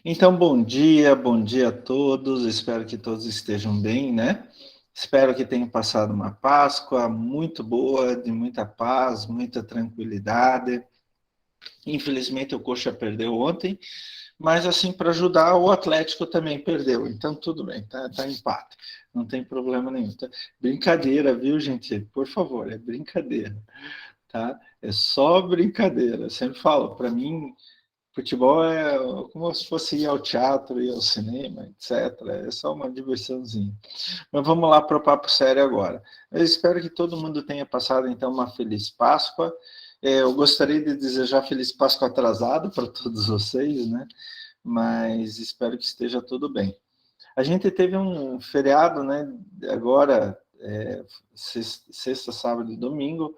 Então, bom dia a todos. Espero que todos estejam bem, né? Espero que tenham passado uma Páscoa muito boa, de muita paz, muita tranquilidade. Infelizmente, o Coxa perdeu ontem, mas assim, para ajudar, o Atlético também perdeu. Então, tudo bem, tá empate. Não tem problema nenhum. Brincadeira, viu, gente? Por favor, é brincadeira, tá? É só brincadeira. Eu sempre falo, para mim, futebol é como se fosse ir ao teatro, ir ao cinema, etc. É só uma diversãozinha. Mas vamos lá para o papo sério agora. Eu espero que todo mundo tenha passado, então, uma feliz Páscoa. Eu gostaria de desejar feliz Páscoa atrasado para todos vocês, né? Mas espero que esteja tudo bem. A gente teve um feriado, né? Agora, sexta, sábado e domingo.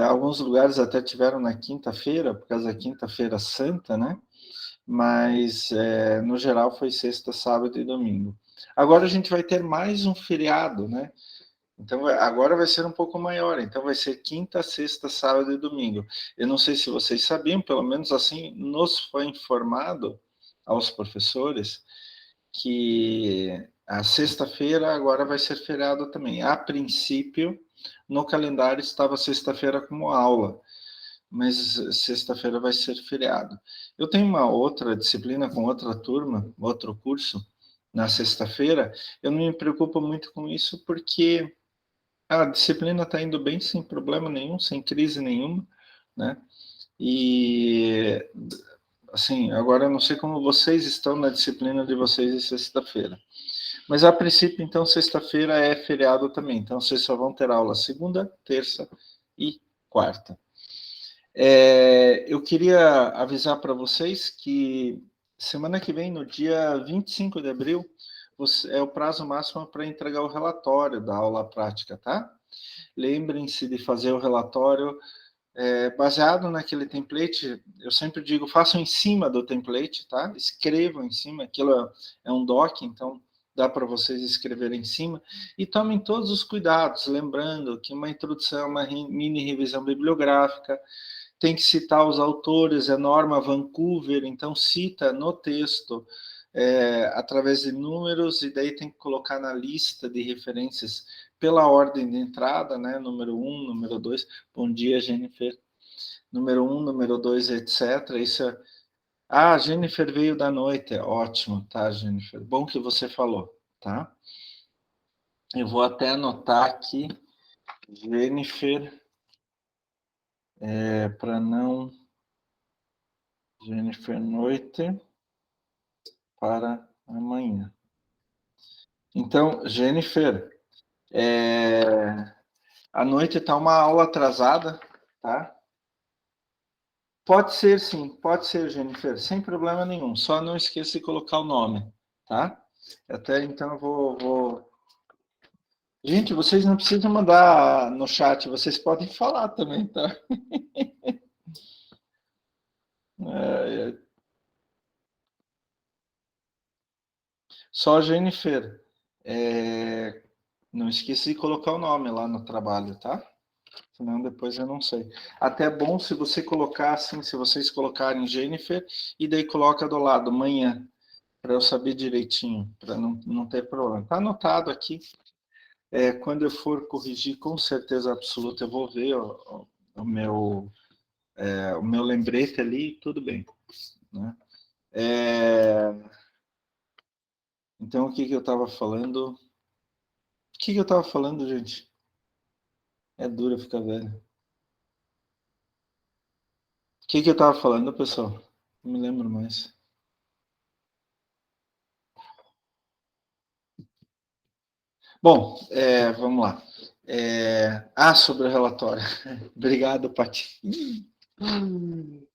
Alguns lugares até tiveram na quinta-feira, por causa da quinta-feira santa, né? Mas no geral foi sexta, sábado e domingo. Agora a gente vai ter mais um feriado, né? Então agora vai ser um pouco maior, então vai ser quinta, sexta, sábado e domingo. Eu não sei se vocês sabiam, pelo menos assim nos foi informado aos professores que a sexta-feira agora vai ser feriado também. A princípio, no calendário estava sexta-feira como aula, mas sexta-feira vai ser feriado. Eu tenho uma outra disciplina com outra turma, outro curso, na sexta-feira. Eu não me preocupo muito com isso, porque a disciplina está indo bem, sem problema nenhum, sem crise nenhuma, né? E, assim, agora eu não sei como vocês estão na disciplina de vocês de sexta-feira. Mas, a princípio, então, sexta-feira é feriado também. Então, vocês só vão ter aula segunda, terça e quarta. Eu queria avisar para vocês que semana que vem, no dia 25 de abril, é o prazo máximo para entregar o relatório da aula prática, tá? Lembrem-se de fazer o relatório baseado naquele template. Eu sempre digo, façam em cima do template, tá? Escrevam em cima, aquilo é um doc, então dá para vocês escreverem em cima, e tomem todos os cuidados, lembrando que uma introdução é uma mini revisão bibliográfica, tem que citar os autores, é Norma Vancouver, então cita no texto através de números, e daí tem que colocar na lista de referências pela ordem de entrada, né? Número um, número 2. Bom dia, Jennifer. Número um, número 2, etc. Isso é... Ah, Jennifer veio da noite. Ótimo, tá, Jennifer? Bom que você falou, tá? Eu vou até anotar aqui, Jennifer, para não... Jennifer Noite para amanhã. Então, Jennifer, à noite está uma aula atrasada, tá? Pode ser, sim, pode ser, Jennifer, sem problema nenhum. Só não esqueça de colocar o nome, tá? Até então eu vou... Gente, vocês não precisam mandar no chat, vocês podem falar também, tá? É, só, Jennifer, não esqueça de colocar o nome lá no trabalho, tá? Senão depois eu não sei. Até é bom se você colocar assim, se vocês colocarem Jennifer, e daí coloca do lado, manhã, para eu saber direitinho, para não ter problema. Está anotado aqui. Quando eu for corrigir, com certeza absoluta, eu vou ver o meu lembrete ali, tudo bem, né? Então, o que que eu estava falando? O que que eu estava falando, gente? É duro ficar velho. O que que eu estava falando, pessoal? Não me lembro mais. Bom, vamos lá. Sobre o relatório. Obrigado, Pati.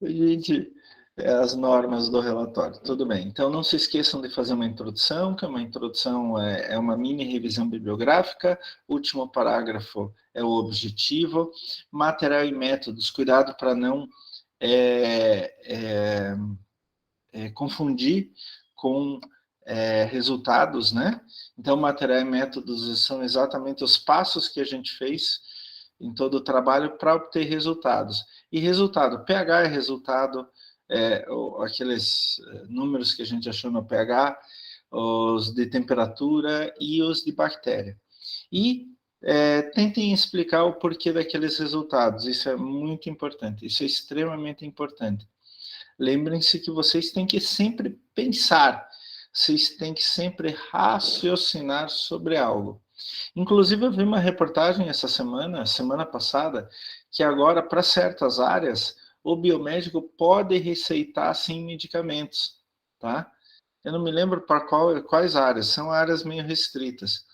Gente, as normas do relatório. Tudo bem. Então, não se esqueçam de fazer uma introdução, que uma introdução é uma mini revisão bibliográfica. O último parágrafo é o objetivo. Material e métodos. Cuidado para não é, é, confundir com resultados, né? Então, material e métodos são exatamente os passos que a gente fez em todo o trabalho para obter resultados. E resultado, pH é resultado, aqueles números que a gente achou no pH, os de temperatura e os de bactéria. E tentem explicar o porquê daqueles resultados. Isso é muito importante, isso é extremamente importante. Lembrem-se que vocês têm que sempre pensar, vocês têm que sempre raciocinar sobre algo. Inclusive, eu vi uma reportagem essa semana passada, que agora, para certas áreas, o biomédico pode receitar, sim, medicamentos, tá? Eu não me lembro para quais áreas, são áreas meio restritas.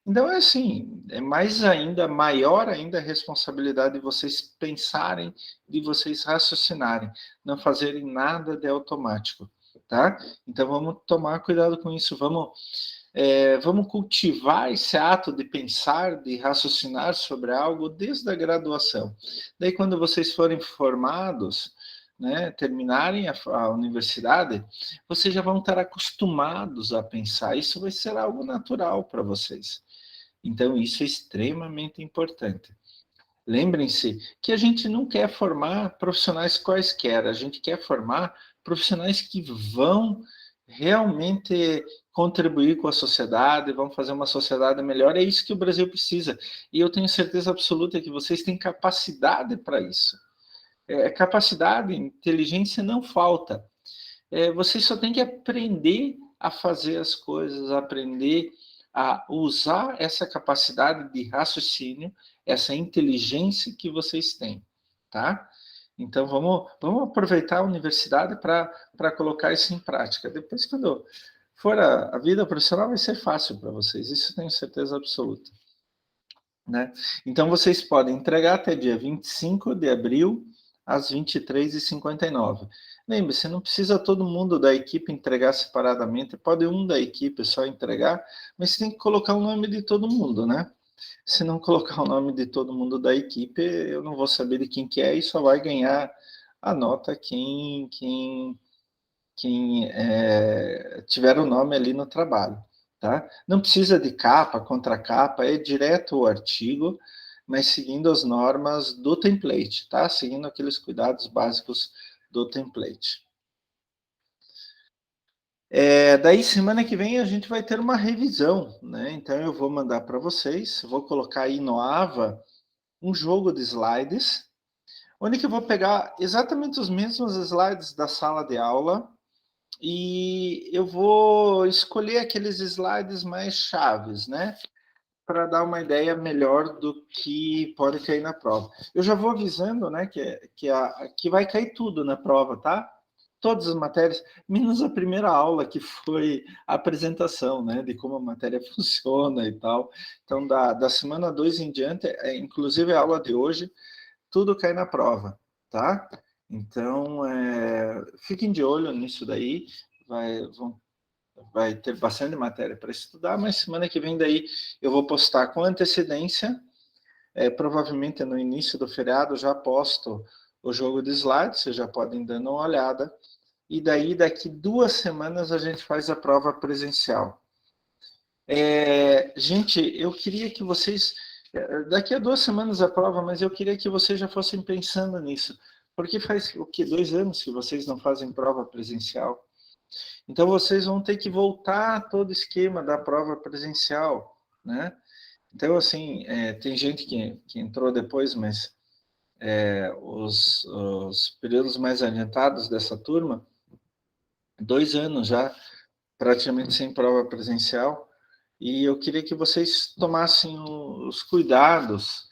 Então, é assim, é mais ainda, maior ainda a responsabilidade de vocês pensarem, de vocês raciocinarem, não fazerem nada de automático, tá? Então, vamos tomar cuidado com isso, vamos cultivar esse ato de pensar, de raciocinar sobre algo desde a graduação. Daí, quando vocês forem formados, né, terminarem a universidade, vocês já vão estar acostumados a pensar. Isso vai ser algo natural para vocês. Então, isso é extremamente importante. Lembrem-se que a gente não quer formar profissionais quaisquer, a gente quer formar profissionais que vão realmente contribuir com a sociedade, vão fazer uma sociedade melhor. É isso que o Brasil precisa. E eu tenho certeza absoluta que vocês têm capacidade para isso. Capacidade, inteligência não falta. Vocês só têm que aprender a fazer as coisas, aprender a usar essa capacidade de raciocínio, essa inteligência que vocês têm, tá? Então, vamos aproveitar a universidade para colocar isso em prática. Depois, quando for a vida profissional, vai ser fácil para vocês, isso eu tenho certeza absoluta. Né? Então, vocês podem entregar até dia 25 de abril, às 23h59. Lembre-se, não precisa todo mundo da equipe entregar separadamente, pode um da equipe só entregar, mas tem que colocar o nome de todo mundo, né? Se não colocar o nome de todo mundo da equipe, eu não vou saber de quem que é e só vai ganhar a nota quem tiver o nome ali no trabalho. Tá? Não precisa de capa, contracapa, é direto o artigo, mas seguindo as normas do template, tá? Seguindo aqueles cuidados básicos do template. Daí, semana que vem, a gente vai ter uma revisão, né? Então, eu vou mandar para vocês, vou colocar aí no Ava um jogo de slides, onde que eu vou pegar exatamente os mesmos slides da sala de aula, e eu vou escolher aqueles slides mais chaves, né? Para dar uma ideia melhor do que pode cair na prova. Eu já vou avisando, né, que vai cair tudo na prova, tá? Todas as matérias, menos a primeira aula, que foi a apresentação, né, de como a matéria funciona e tal. Então, da semana 2 em diante, inclusive a aula de hoje, tudo cai na prova, tá? Então, fiquem de olho nisso daí, vai ter bastante matéria para estudar, mas semana que vem daí eu vou postar com antecedência, provavelmente no início do feriado já posto o jogo de slides, vocês já podem dando uma olhada, e daí daqui 2 semanas a gente faz a prova presencial. Gente, eu queria que vocês, daqui a 2 semanas a prova, mas eu queria que vocês já fossem pensando nisso, porque faz o que, 2 anos que vocês não fazem prova presencial. Então, vocês vão ter que voltar a todo o esquema da prova presencial, né? Então, assim, tem gente que entrou depois, mas os períodos mais adiantados dessa turma, 2 anos já, praticamente sem prova presencial, e eu queria que vocês tomassem os cuidados,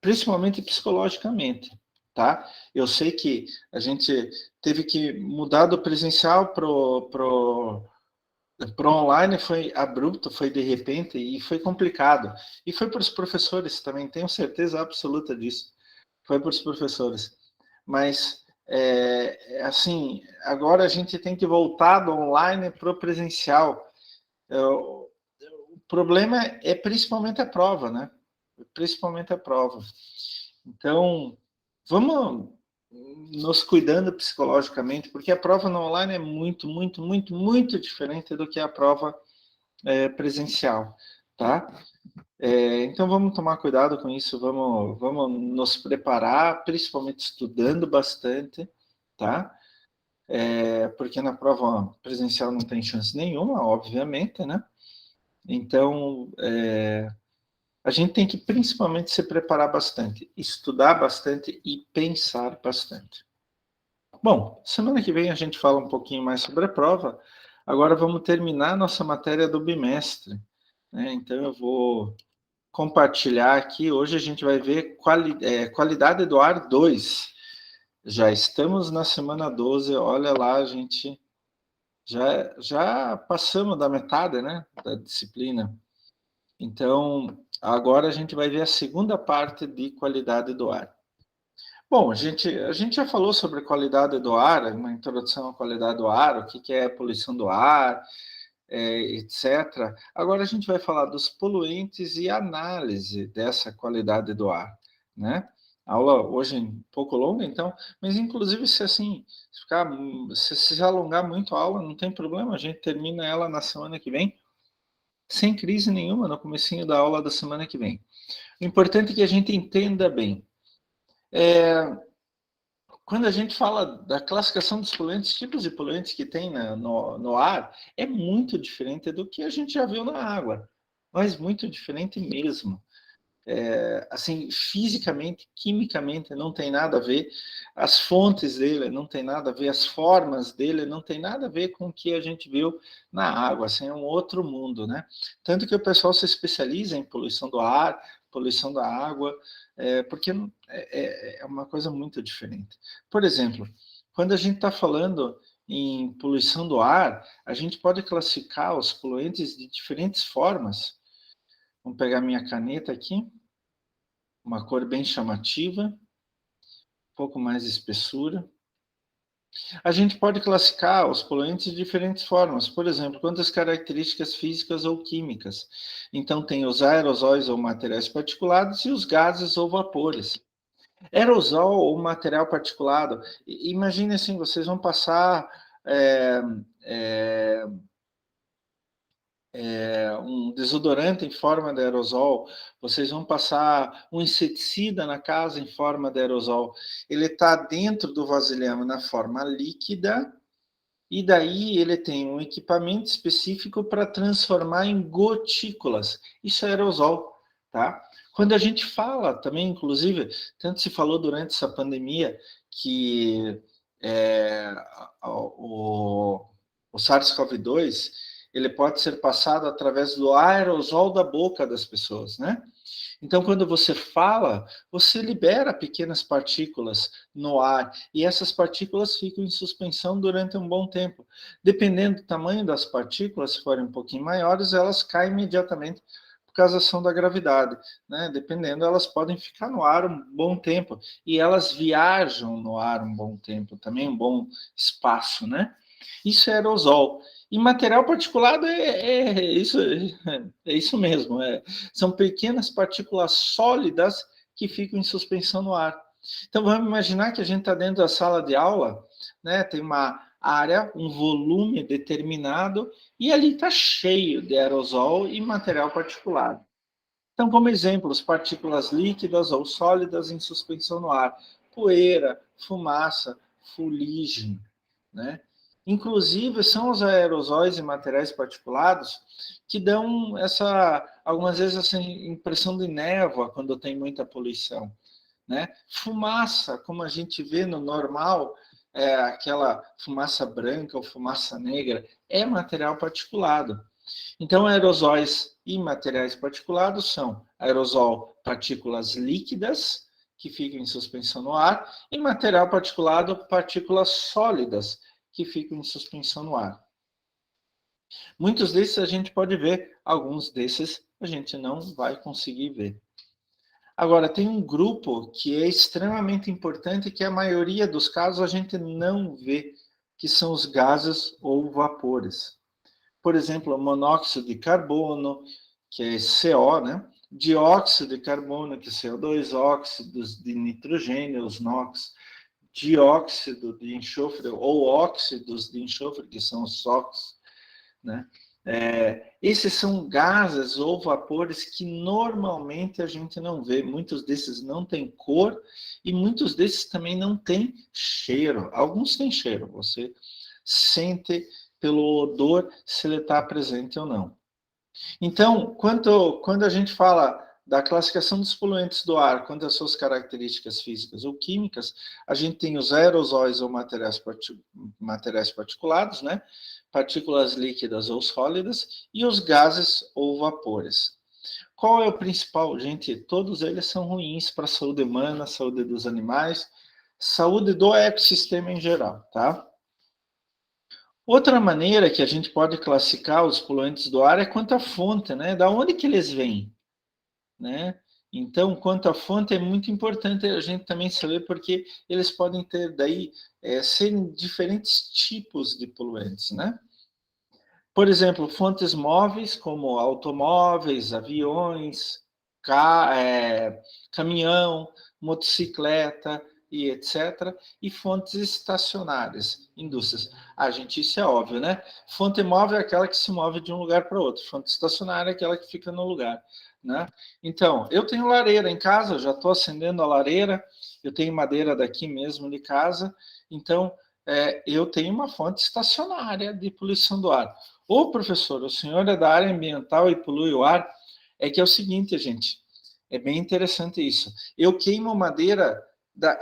principalmente psicologicamente, tá? Eu sei que a gente teve que mudar do presencial pro online, foi abrupto, foi de repente e foi complicado. E foi para os professores também, tenho certeza absoluta disso. Foi para os professores. Mas, assim, agora a gente tem que voltar do online para o presencial. O problema é principalmente a prova, né? Principalmente a prova. Então, vamos nos cuidando psicologicamente, porque a prova no online é muito, muito, muito, muito diferente do que a prova presencial. tá? Então, vamos tomar cuidado com isso, vamos nos preparar, principalmente estudando bastante, tá? Porque na prova presencial não tem chance nenhuma, obviamente, né? Então, a gente tem que principalmente se preparar bastante, estudar bastante e pensar bastante. Bom, semana que vem a gente fala um pouquinho mais sobre a prova. Agora vamos terminar nossa matéria do bimestre, né? Então eu vou compartilhar aqui. Hoje a gente vai ver qualidade do ar 2. Já estamos na semana 12. Olha lá, a gente já passamos da metade, né, da disciplina. Então, agora a gente vai ver a segunda parte de qualidade do ar. Bom, a gente já falou sobre qualidade do ar, uma introdução à qualidade do ar, o que é poluição do ar, etc. Agora a gente vai falar dos poluentes e análise dessa qualidade do ar, né? A aula hoje é um pouco longa, então, mas inclusive se assim, se alongar muito a aula, não tem problema, a gente termina ela na semana que vem, sem crise nenhuma, no comecinho da aula da semana que vem. O importante é que a gente entenda bem. Quando a gente fala da classificação dos poluentes, tipos de poluentes que tem no ar, é muito diferente do que a gente já viu na água, mas muito diferente mesmo. Assim, fisicamente, quimicamente, não tem nada a ver, as fontes dele não tem nada a ver, as formas dele não tem nada a ver com o que a gente viu na água, assim, é um outro mundo, né? Tanto que o pessoal se especializa em poluição do ar, poluição da água, porque é uma coisa muito diferente. Por exemplo, quando a gente está falando em poluição do ar, a gente pode classificar os poluentes de diferentes formas. Vamos pegar minha caneta aqui, uma cor bem chamativa, um pouco mais de espessura. A gente pode classificar os poluentes de diferentes formas, por exemplo, quantas características físicas ou químicas. Então, tem os aerosóis ou materiais particulados e os gases ou vapores. Aerosol ou material particulado, imagine assim, vocês vão passar é, é, um desodorante em forma de aerosol, vocês vão passar um inseticida na casa em forma de aerosol. Ele está dentro do vasilhame na forma líquida, e daí ele tem um equipamento específico para transformar em gotículas. Isso é aerosol, tá? Quando a gente fala também, inclusive, tanto se falou durante essa pandemia que é, o, o SARS-CoV-2 ele pode ser passado através do aerosol da boca das pessoas, né? Então, quando você fala, você libera pequenas partículas no ar e essas partículas ficam em suspensão durante um bom tempo. Dependendo do tamanho das partículas, se forem um pouquinho maiores, elas caem imediatamente por causa da ação da gravidade, né? Dependendo, elas podem ficar no ar um bom tempo e elas viajam no ar um bom tempo, também um bom espaço, né? Isso é aerosol. E material particulado é isso mesmo. São pequenas partículas sólidas que ficam em suspensão no ar. Então vamos imaginar que a gente está dentro da sala de aula, né? Tem uma área, um volume determinado, e ali está cheio de aerosol e material particulado. Então, como exemplos, partículas líquidas ou sólidas em suspensão no ar, poeira, fumaça, fuligem, né? Inclusive, são os aerosóis e materiais particulados que dão algumas vezes, essa impressão de névoa quando tem muita poluição, né? Fumaça, como a gente vê no normal, aquela fumaça branca ou fumaça negra, é material particulado. Então, aerosóis e materiais particulados são aerosol, partículas líquidas, que ficam em suspensão no ar, e material particulado, partículas sólidas, que ficam em suspensão no ar. Muitos desses a gente pode ver, alguns desses a gente não vai conseguir ver. Agora, tem um grupo que é extremamente importante, que a maioria dos casos a gente não vê, que são os gases ou vapores. Por exemplo, monóxido de carbono, que é CO, né? Dióxido de carbono, que é CO2, óxidos de nitrogênio, os NOx, dióxido de enxofre ou óxidos de enxofre, que são os SOx, né? Esses são gases ou vapores que normalmente a gente não vê. Muitos desses não têm cor e muitos desses também não têm cheiro. Alguns têm cheiro, você sente pelo odor se ele está presente ou não. Então, quando a gente fala da classificação dos poluentes do ar quanto às suas características físicas ou químicas, a gente tem os aerosóis ou materiais particulados, né? Partículas líquidas ou sólidas, e os gases ou vapores. Qual é o principal? Gente, todos eles são ruins para a saúde humana, saúde dos animais, saúde do ecossistema em geral, tá? Outra maneira que a gente pode classificar os poluentes do ar é quanto à fonte, né? Da onde que eles vêm, né? Então, quanto à fonte, é muito importante a gente também saber, porque eles podem ter daí serem diferentes tipos de poluentes, né? Por exemplo, fontes móveis, como automóveis, aviões, caminhão, motocicleta e etc. E fontes estacionárias, indústrias. Gente, isso é óbvio, né? Fonte móvel é aquela que se move de um lugar para outro. Fonte estacionária é aquela que fica no lugar, né? Então, eu tenho lareira em casa, já estou acendendo a lareira, eu tenho madeira daqui mesmo de casa, então eu tenho uma fonte estacionária de poluição do ar. Ô, professor, o senhor é da área ambiental e polui o ar? É que é o seguinte, gente, é bem interessante isso. Eu queimo madeira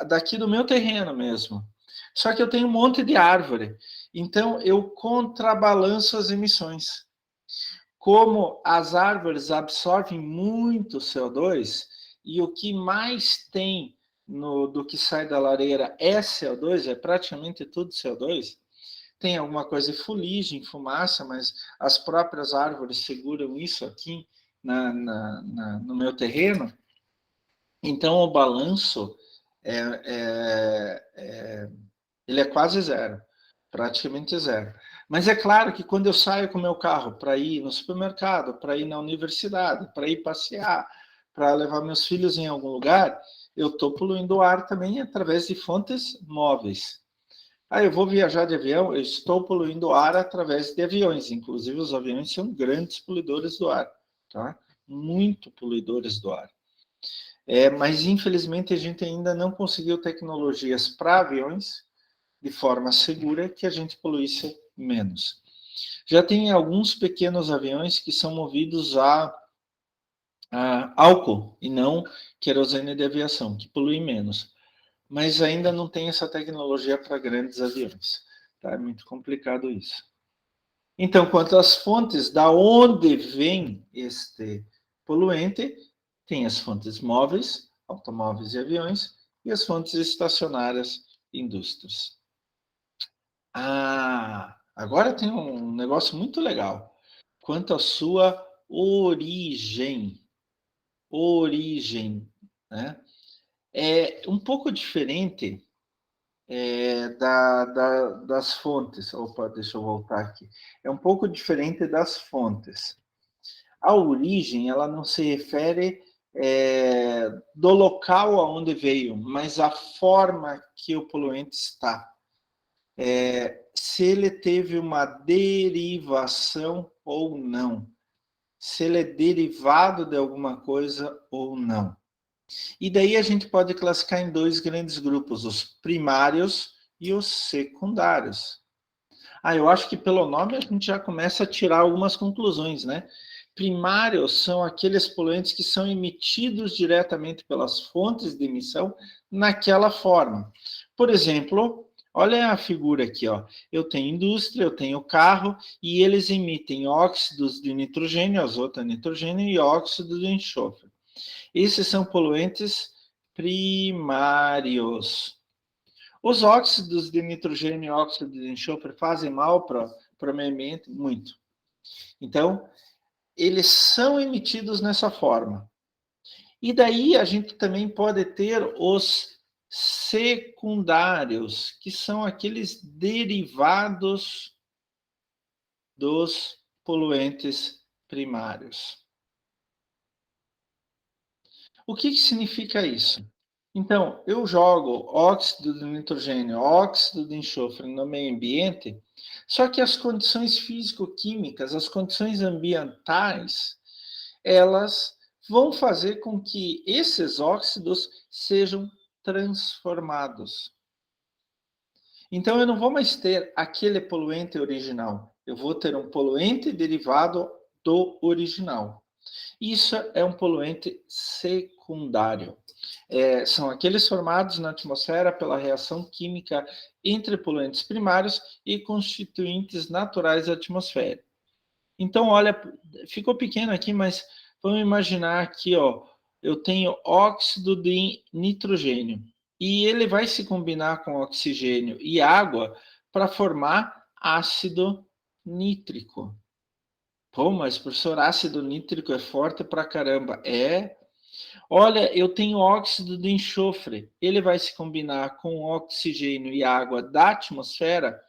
daqui do meu terreno mesmo. Só que eu tenho um monte de árvore. Então, eu contrabalanço as emissões. Como as árvores absorvem muito CO2, e o que mais tem do que sai da lareira é CO2, é praticamente tudo CO2, tem alguma coisa de fuligem, fumaça, mas as próprias árvores seguram isso aqui no meu terreno. Então, o balanço é, ele é quase zero, praticamente zero. Mas é claro que quando eu saio com o meu carro para ir no supermercado, para ir na universidade, para ir passear, para levar meus filhos em algum lugar, eu estou poluindo o ar também através de fontes móveis. Eu vou viajar de avião, eu estou poluindo o ar através de aviões. Inclusive, os aviões são grandes poluidores do ar, tá? Muito poluidores do ar. Mas, infelizmente, a gente ainda não conseguiu tecnologias para aviões de forma segura que a gente poluísse menos. Já tem alguns pequenos aviões que são movidos a álcool e não querosene de aviação, que poluem menos. Mas ainda não tem essa tecnologia para grandes aviões. Tá? É muito complicado isso. Então, quanto às fontes, da onde vem este poluente, tem as fontes móveis, automóveis e aviões, e as fontes estacionárias, indústrias. Agora tem um negócio muito legal. Quanto à sua origem. Origem, né? É um pouco diferente das fontes. Opa, deixa eu voltar aqui. É um pouco diferente das fontes. A origem, ela não se refere do local aonde veio, mas a forma que o poluente está. Se ele teve uma derivação ou não. Se ele é derivado de alguma coisa ou não. E daí a gente pode classificar em dois grandes grupos, os primários e os secundários. Eu acho que pelo nome a gente já começa a tirar algumas conclusões, né? Primários são aqueles poluentes que são emitidos diretamente pelas fontes de emissão naquela forma. Por exemplo, olha a figura aqui, ó. Eu tenho indústria, eu tenho carro, e eles emitem óxidos de nitrogênio, azoto, nitrogênio e óxido de enxofre. Esses são poluentes primários. Os óxidos de nitrogênio e óxido de enxofre fazem mal para o meio ambiente? Muito. Então, eles são emitidos nessa forma. E daí a gente também pode ter os secundários, que são aqueles derivados dos poluentes primários. O que significa isso? Então, eu jogo óxido de nitrogênio, óxido de enxofre no meio ambiente, só que as condições físico-químicas, as condições ambientais, elas vão fazer com que esses óxidos sejam transformados. Então, eu não vou mais ter aquele poluente original, eu vou ter um poluente derivado do original. Isso é um poluente secundário. São aqueles formados na atmosfera pela reação química entre poluentes primários e constituintes naturais da atmosfera. Então, olha, ficou pequeno aqui, mas vamos imaginar aqui, ó, eu tenho óxido de nitrogênio e ele vai se combinar com oxigênio e água para formar ácido nítrico. Pô, mas professor, ácido nítrico é forte pra caramba. Olha, eu tenho óxido de enxofre. Ele vai se combinar com oxigênio e água da atmosfera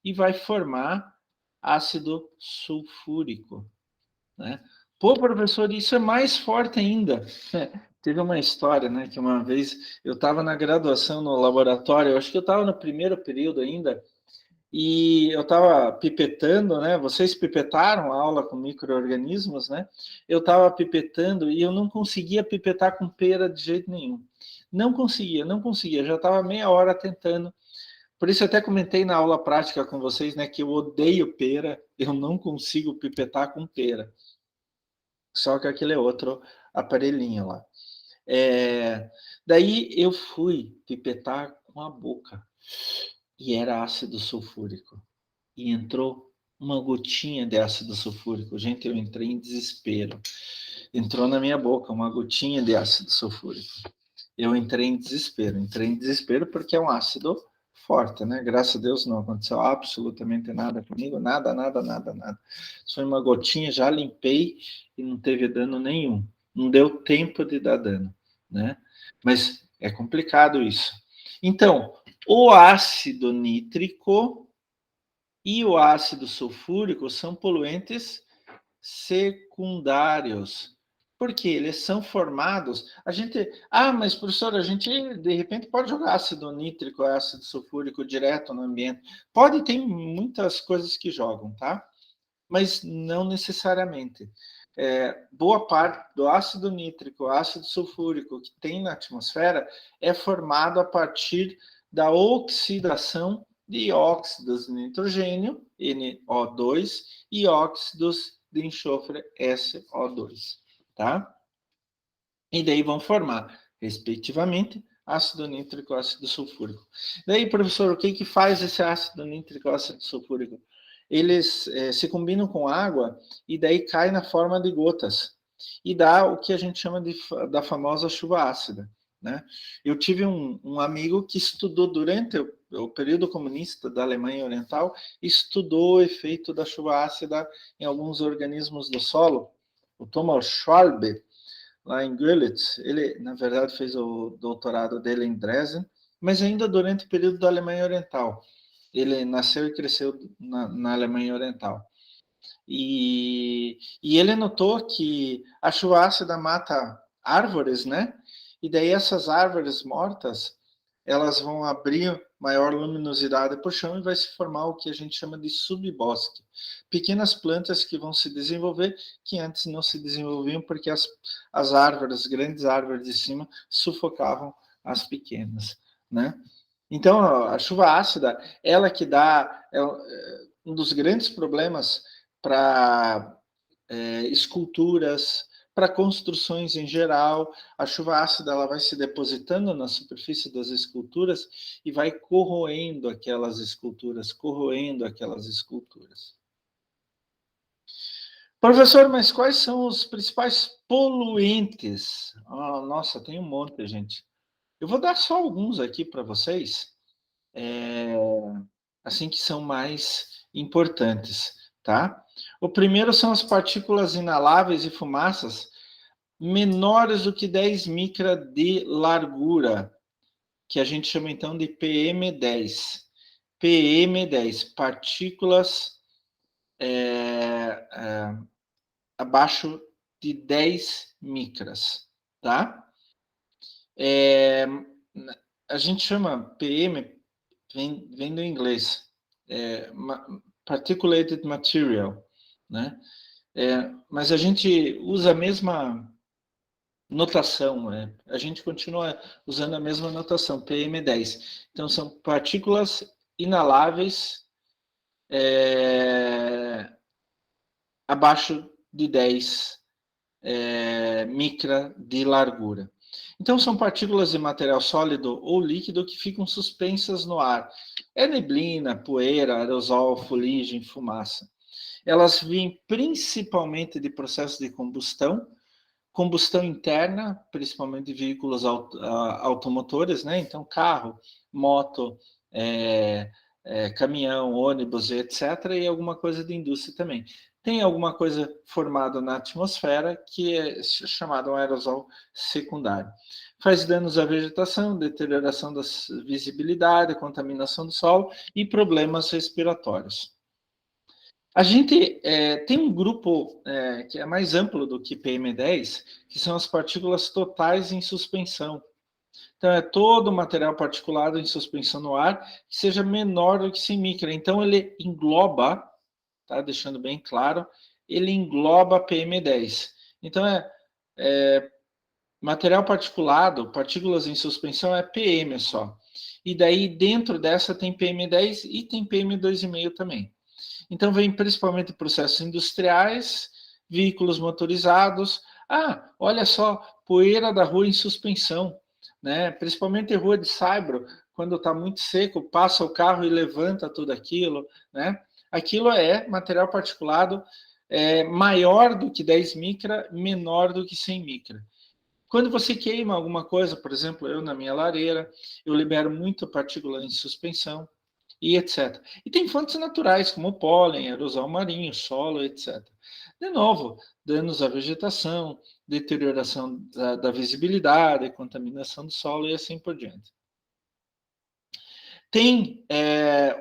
e vai formar ácido sulfúrico, né? Pô, professor, isso é mais forte ainda. Teve uma história, né, que uma vez eu estava na graduação no laboratório, eu acho que eu estava no primeiro período ainda, e eu estava pipetando, né? Vocês pipetaram a aula com micro-organismos, né? Eu estava pipetando e eu não conseguia pipetar com pera de jeito nenhum. Não conseguia, não conseguia. Já estava meia hora tentando. Por isso eu até comentei na aula prática com vocês, né, que eu odeio pera, eu não consigo pipetar com pera. Só que aquele é outro aparelhinho lá. Daí eu fui pipetar com a boca e era ácido sulfúrico. E entrou uma gotinha de ácido sulfúrico. Gente, eu entrei em desespero. Entrou na minha boca uma gotinha de ácido sulfúrico. Eu entrei em desespero porque é um ácido forte, né? Graças a Deus não aconteceu absolutamente nada comigo, nada, nada, nada, nada. Foi uma gotinha, já limpei e não teve dano nenhum. Não deu tempo de dar dano, né? Mas é complicado isso. Então, o ácido nítrico e o ácido sulfúrico são poluentes secundários, porque eles são formados. Mas professor, a gente de repente pode jogar ácido nítrico, ácido sulfúrico direto no ambiente. Pode, tem muitas coisas que jogam, tá? Mas não necessariamente. Boa parte do ácido nítrico, ácido sulfúrico que tem na atmosfera é formado a partir da oxidação de óxidos de nitrogênio, NO2, e óxidos de enxofre, SO2, tá? E daí vão formar, respectivamente, ácido nítrico e ácido sulfúrico. Daí, professor, o que faz esse ácido nítrico e ácido sulfúrico? Eles se combinam com água e daí cai na forma de gotas. E dá o que a gente chama da famosa chuva ácida, né? Eu tive um amigo que estudou durante o período comunista da Alemanha Oriental, estudou o efeito da chuva ácida em alguns organismos do solo. O Thomas Schwalbe, lá em Görlitz, ele, na verdade, fez o doutorado dele em Dresden, mas ainda durante o período da Alemanha Oriental. Ele nasceu e cresceu na Alemanha Oriental. E ele notou que a chuva ácida mata árvores, né? E daí essas árvores mortas, elas vão abrir maior luminosidade para o chão e vai se formar o que a gente chama de subbosque. Pequenas plantas que vão se desenvolver que antes não se desenvolviam porque as árvores, as grandes árvores de cima, sufocavam as pequenas, né? Então, a chuva ácida, ela que dá um dos grandes problemas para esculturas, para construções em geral. A chuva ácida ela vai se depositando na superfície das esculturas e vai corroendo aquelas esculturas, corroendo aquelas esculturas. Professor, mas quais são os principais poluentes? Nossa, tem um monte, gente. Eu vou dar só alguns aqui para vocês, assim que são mais importantes, tá? O primeiro são as partículas inaláveis e fumaças menores do que 10 micra de largura, que a gente chama então de PM10. PM10, partículas abaixo de 10 micras, tá? a gente chama PM, vem do inglês, Particulated Material, né? Mas a gente usa a mesma notação, né? A gente continua usando a mesma notação, PM10. Então, são partículas inaláveis abaixo de 10 micra de largura. Então, são partículas de material sólido ou líquido que ficam suspensas no ar. É neblina, poeira, aerosol, fuligem, fumaça. Elas vêm principalmente de processos de combustão interna, principalmente de veículos automotores, né? Então, carro, moto, caminhão, ônibus, etc., e alguma coisa de indústria também. Tem alguma coisa formada na atmosfera que é chamada um aerosol secundário. Faz danos à vegetação, deterioração da visibilidade, contaminação do solo e problemas respiratórios. A gente tem um grupo que é mais amplo do que PM10, que são as partículas totais em suspensão. Então, é todo o material particulado em suspensão no ar que seja menor do que 100 micra. Então, ele engloba, tá? Deixando bem claro, ele engloba PM10. Então, material particulado, partículas em suspensão, é PM só. E daí, dentro dessa, tem PM10 e tem PM2,5 também. Então, vem principalmente processos industriais, veículos motorizados. Ah, olha só, poeira da rua em suspensão, né? Principalmente rua de saibro, quando está muito seco, passa o carro e levanta tudo aquilo, né? Aquilo é material particulado maior do que 10 micra, menor do que 100 micra. Quando você queima alguma coisa, por exemplo, eu na minha lareira, eu libero muita partícula em suspensão, e etc. E tem fontes naturais, como pólen, aerosol marinho, solo, etc. De novo, danos à vegetação, deterioração da visibilidade, contaminação do solo e assim por diante. Tem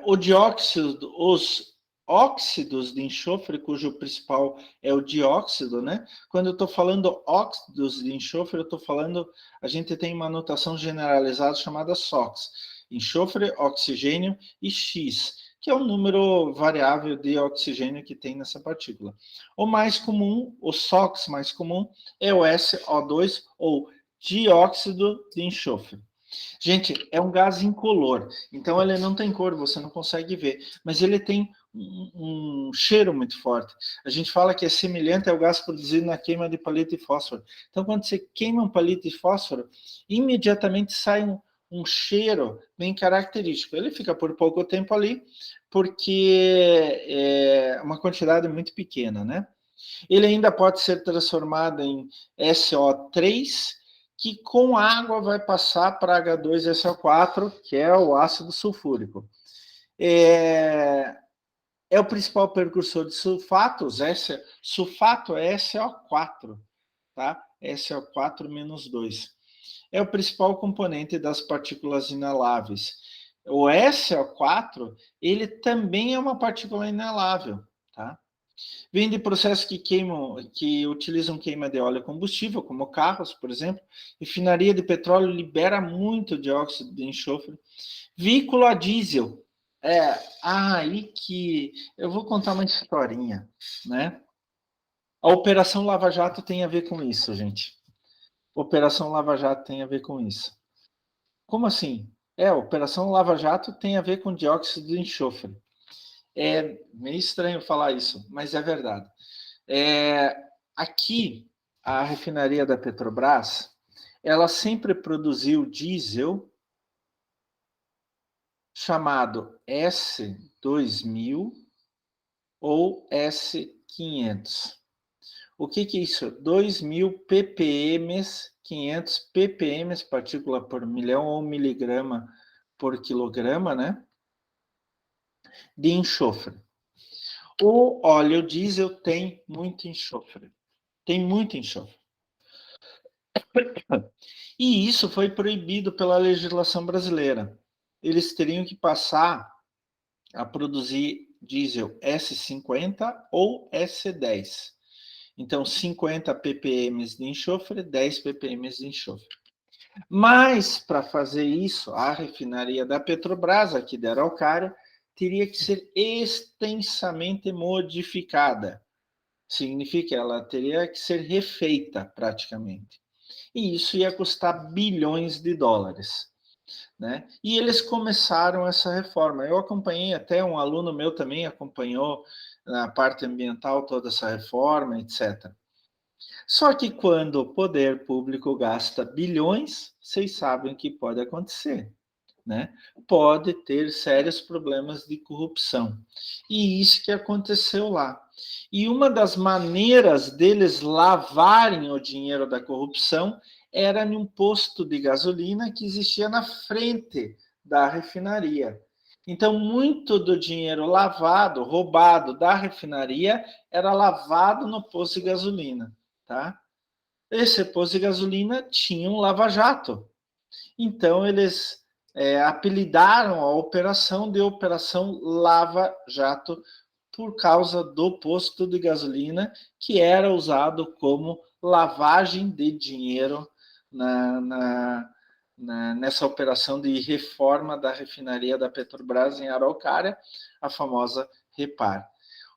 o dióxido, os óxidos de enxofre, cujo principal é o dióxido, né? Quando eu estou falando óxidos de enxofre, eu estou falando, a gente tem uma notação generalizada chamada SOx, enxofre, oxigênio e X, que é o número variável de oxigênio que tem nessa partícula. O mais comum, o SOx mais comum, é o SO2, ou dióxido de enxofre. Gente, é um gás incolor, então ele não tem cor, você não consegue ver, mas ele tem um cheiro muito forte. A gente fala que é semelhante ao gás produzido na queima de palito de fósforo. Então, quando você queima um palito de fósforo, imediatamente sai um cheiro bem característico. Ele fica por pouco tempo ali, porque é uma quantidade muito pequena, né? Ele ainda pode ser transformado em SO3, que com água vai passar para H2SO4, que é o ácido sulfúrico. É o principal precursor de sulfatos, sulfato é SO4, tá? SO4-2. É o principal componente das partículas inaláveis. O SO4, ele também é uma partícula inalável, tá? Vem de processos que utilizam queima de óleo combustível, como carros, por exemplo. Refinaria de petróleo libera muito dióxido de enxofre. Veículo a diesel. Aí que eu vou contar uma historinha, né? A Operação Lava Jato tem a ver com isso, gente. Operação Lava Jato tem a ver com isso. Como assim? A Operação Lava Jato tem a ver com dióxido de enxofre. É meio estranho falar isso, mas é verdade. Aqui, a refinaria da Petrobras, ela sempre produziu diesel chamado S2000 ou S500. O que é isso? 2.000 ppm, 500 ppm, partícula por milhão ou miligrama por quilograma, né? De enxofre. O óleo diesel tem muito enxofre. Tem muito enxofre. E isso foi proibido pela legislação brasileira. Eles teriam que passar a produzir diesel S50 ou S10. Então, 50 ppm de enxofre, 10 ppm de enxofre. Mas, para fazer isso, a refinaria da Petrobras, aqui da Araucária, teria que ser extensamente modificada. Significa que ela teria que ser refeita, praticamente. E isso ia custar bilhões de dólares. Né? E eles começaram essa reforma. Eu acompanhei, até um aluno meu também acompanhou na parte ambiental toda essa reforma, etc. Só que quando o poder público gasta bilhões, vocês sabem o que pode acontecer. Né? Pode ter sérios problemas de corrupção. E isso que aconteceu lá. E uma das maneiras deles lavarem o dinheiro da corrupção era num posto de gasolina que existia na frente da refinaria. Então, muito do dinheiro lavado, roubado da refinaria, era lavado no posto de gasolina. Tá? Esse posto de gasolina tinha um lava-jato. Então, eles apelidaram a operação de Operação Lava Jato por causa do posto de gasolina que era usado como lavagem de dinheiro nessa operação de reforma da refinaria da Petrobras em Araucária, a famosa Repar.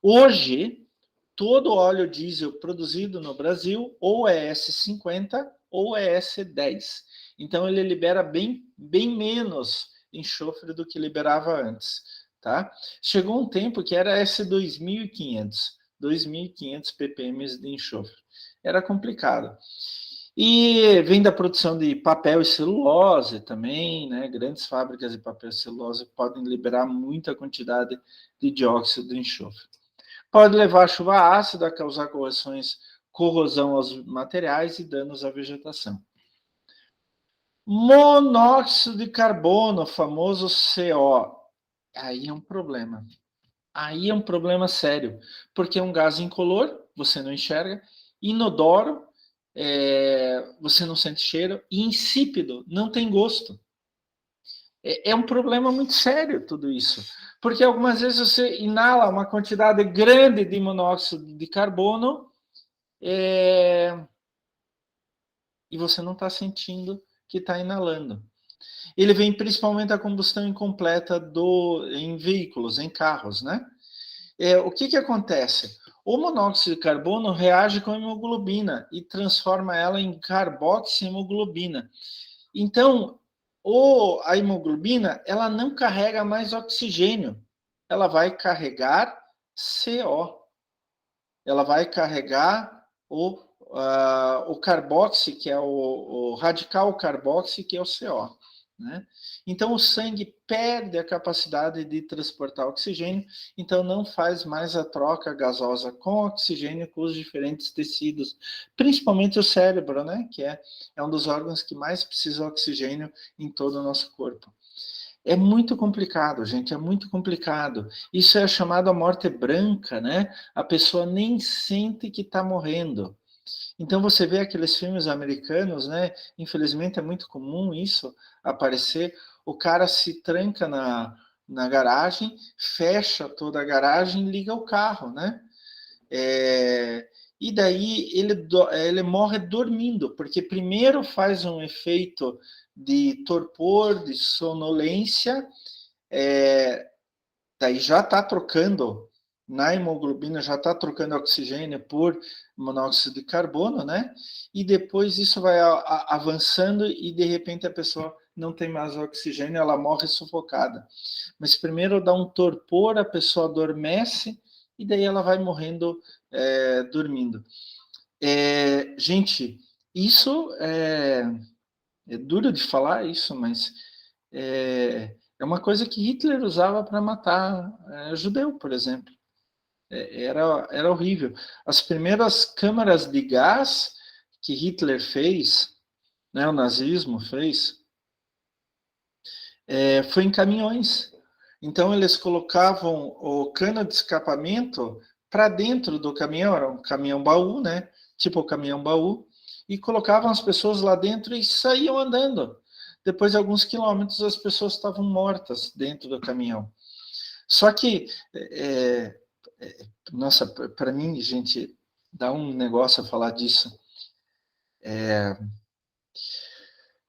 Hoje, todo óleo diesel produzido no Brasil ou é S50 ou é S10. Então ele libera bem menos enxofre do que liberava antes, tá? Chegou um tempo que era S2500, 2.500 ppm de enxofre. Era complicado. E vem da produção de papel e celulose também, né? Grandes fábricas de papel e celulose podem liberar muita quantidade de dióxido de enxofre. Pode levar a chuva ácida a causar corrosão aos materiais e danos à vegetação. Monóxido de carbono, famoso CO. Aí é um problema. Aí é um problema sério, porque é um gás incolor, você não enxerga, inodoro, você não sente cheiro, e insípido, não tem gosto. É um problema muito sério tudo isso, porque algumas vezes você inala uma quantidade grande de monóxido de carbono e você não está sentindo que está inalando. Ele vem principalmente da combustão incompleta em veículos, em carros, né? O que acontece? O monóxido de carbono reage com a hemoglobina e transforma ela em carboxihemoglobina. Então, a hemoglobina, ela não carrega mais oxigênio, ela vai carregar CO. Ela vai carregar o carboxi, que é o radical carboxi, que é o CO. Né? Então, o sangue perde a capacidade de transportar oxigênio, então não faz mais a troca gasosa com oxigênio com os diferentes tecidos, principalmente o cérebro, né? Que é um dos órgãos que mais precisa de oxigênio em todo o nosso corpo. É muito complicado, gente, é muito complicado. Isso é chamado a morte branca, né? A pessoa nem sente que está morrendo. Então você vê aqueles filmes americanos, né? Infelizmente é muito comum isso aparecer. O cara se tranca na garagem, fecha toda a garagem e liga o carro, né? E daí ele morre dormindo, porque primeiro faz um efeito de torpor, de sonolência, daí já está trocando na hemoglobina, já está trocando oxigênio por monóxido de carbono, né? E depois isso vai avançando e de repente a pessoa não tem mais oxigênio, ela morre sufocada. Mas primeiro dá um torpor, a pessoa adormece e daí ela vai morrendo dormindo. Gente, isso é duro de falar isso, mas é uma coisa que Hitler usava para matar judeu, por exemplo. Era horrível. As primeiras câmaras de gás que Hitler fez, né, o nazismo fez, foi em caminhões. Então eles colocavam o cano de escapamento para dentro do caminhão, era um caminhão baú, né? Tipo o caminhão baú, e colocavam as pessoas lá dentro e saíam andando. Depois de alguns quilômetros, as pessoas estavam mortas dentro do caminhão. Só que, nossa, para mim, gente, dá um negócio a falar disso.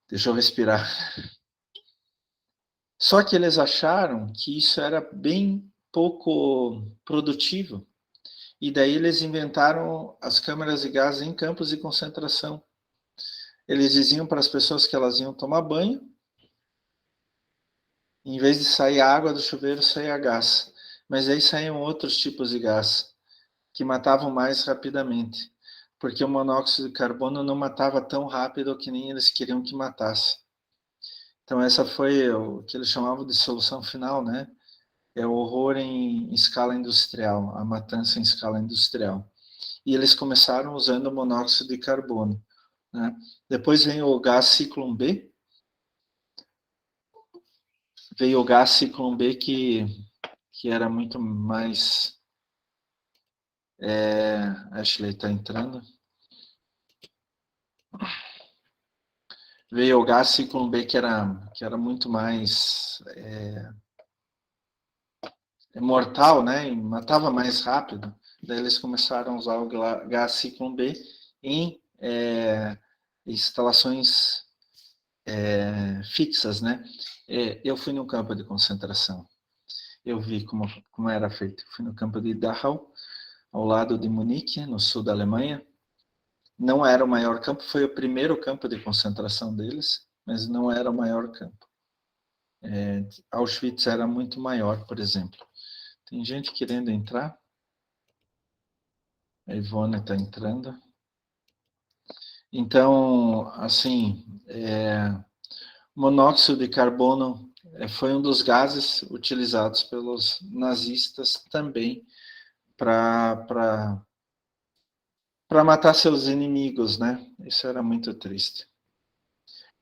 Deixa eu respirar. Só que eles acharam que isso era bem pouco produtivo. E daí eles inventaram as câmeras de gás em campos de concentração. Eles diziam para as pessoas que elas iam tomar banho, em vez de sair água do chuveiro, saía gás. Mas aí saíam outros tipos de gás, que matavam mais rapidamente. Porque o monóxido de carbono não matava tão rápido que nem eles queriam que matasse. Então essa foi o que eles chamavam de solução final, né? É o horror em escala industrial, a matança em escala industrial. E eles começaram usando o monóxido de carbono, né? Depois vem o gás ciclone B, veio o gás ciclone B que era muito mais... Ashley está entrando. Veio o gás ciclone B que era muito mais mortal, né? E matava mais rápido. Daí eles começaram a usar o gás ciclone B em instalações fixas, né? Eu fui no campo de concentração. Eu vi como era feito. Fui no campo de Dachau, ao lado de Munique, no sul da Alemanha. Não era o maior campo, foi o primeiro campo de concentração deles, mas não era o maior campo. Auschwitz era muito maior, por exemplo. Tem gente querendo entrar. A Ivone está entrando. Então, assim, monóxido de carbono foi um dos gases utilizados pelos nazistas também para matar seus inimigos, né? Isso era muito triste.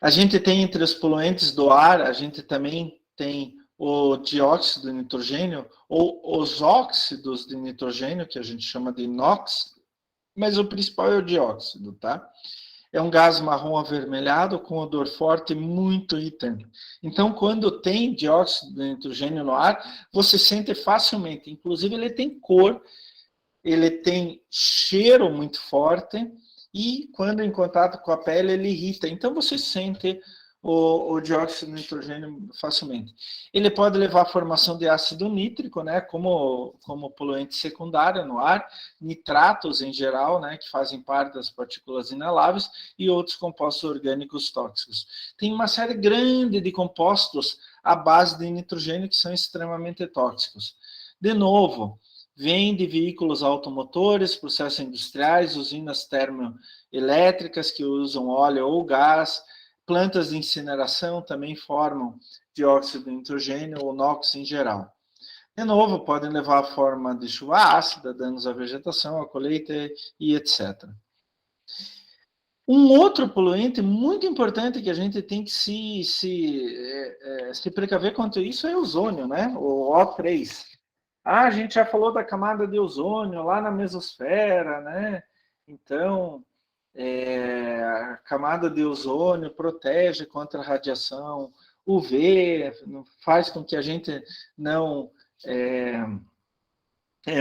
A gente tem entre os poluentes do ar, a gente também tem o dióxido de nitrogênio ou os óxidos de nitrogênio, que a gente chama de NOx, mas o principal é o dióxido, tá? É um gás marrom avermelhado com odor forte e muito irritante. Então, quando tem dióxido de nitrogênio no ar, você sente facilmente. Inclusive, ele tem cor, ele tem cheiro muito forte e, quando em contato com a pele, ele irrita. Então, você sente o dióxido de nitrogênio facilmente. Ele pode levar à formação de ácido nítrico, né, como poluente secundário no ar, nitratos em geral, né, que fazem parte das partículas inaláveis, e outros compostos orgânicos tóxicos. Tem uma série grande de compostos à base de nitrogênio que são extremamente tóxicos. De novo, vem de veículos automotores, processos industriais, usinas termoelétricas que usam óleo ou gás, plantas de incineração também formam dióxido de nitrogênio ou NOx em geral. De novo, podem levar à forma de chuva ácida, danos à vegetação, à colheita e etc. Um outro poluente muito importante que a gente tem que se precaver quanto a isso é o ozônio, né? O O3. A gente já falou da camada de ozônio lá na mesosfera, né? Então, a camada de ozônio protege contra a radiação UV, faz com que a gente não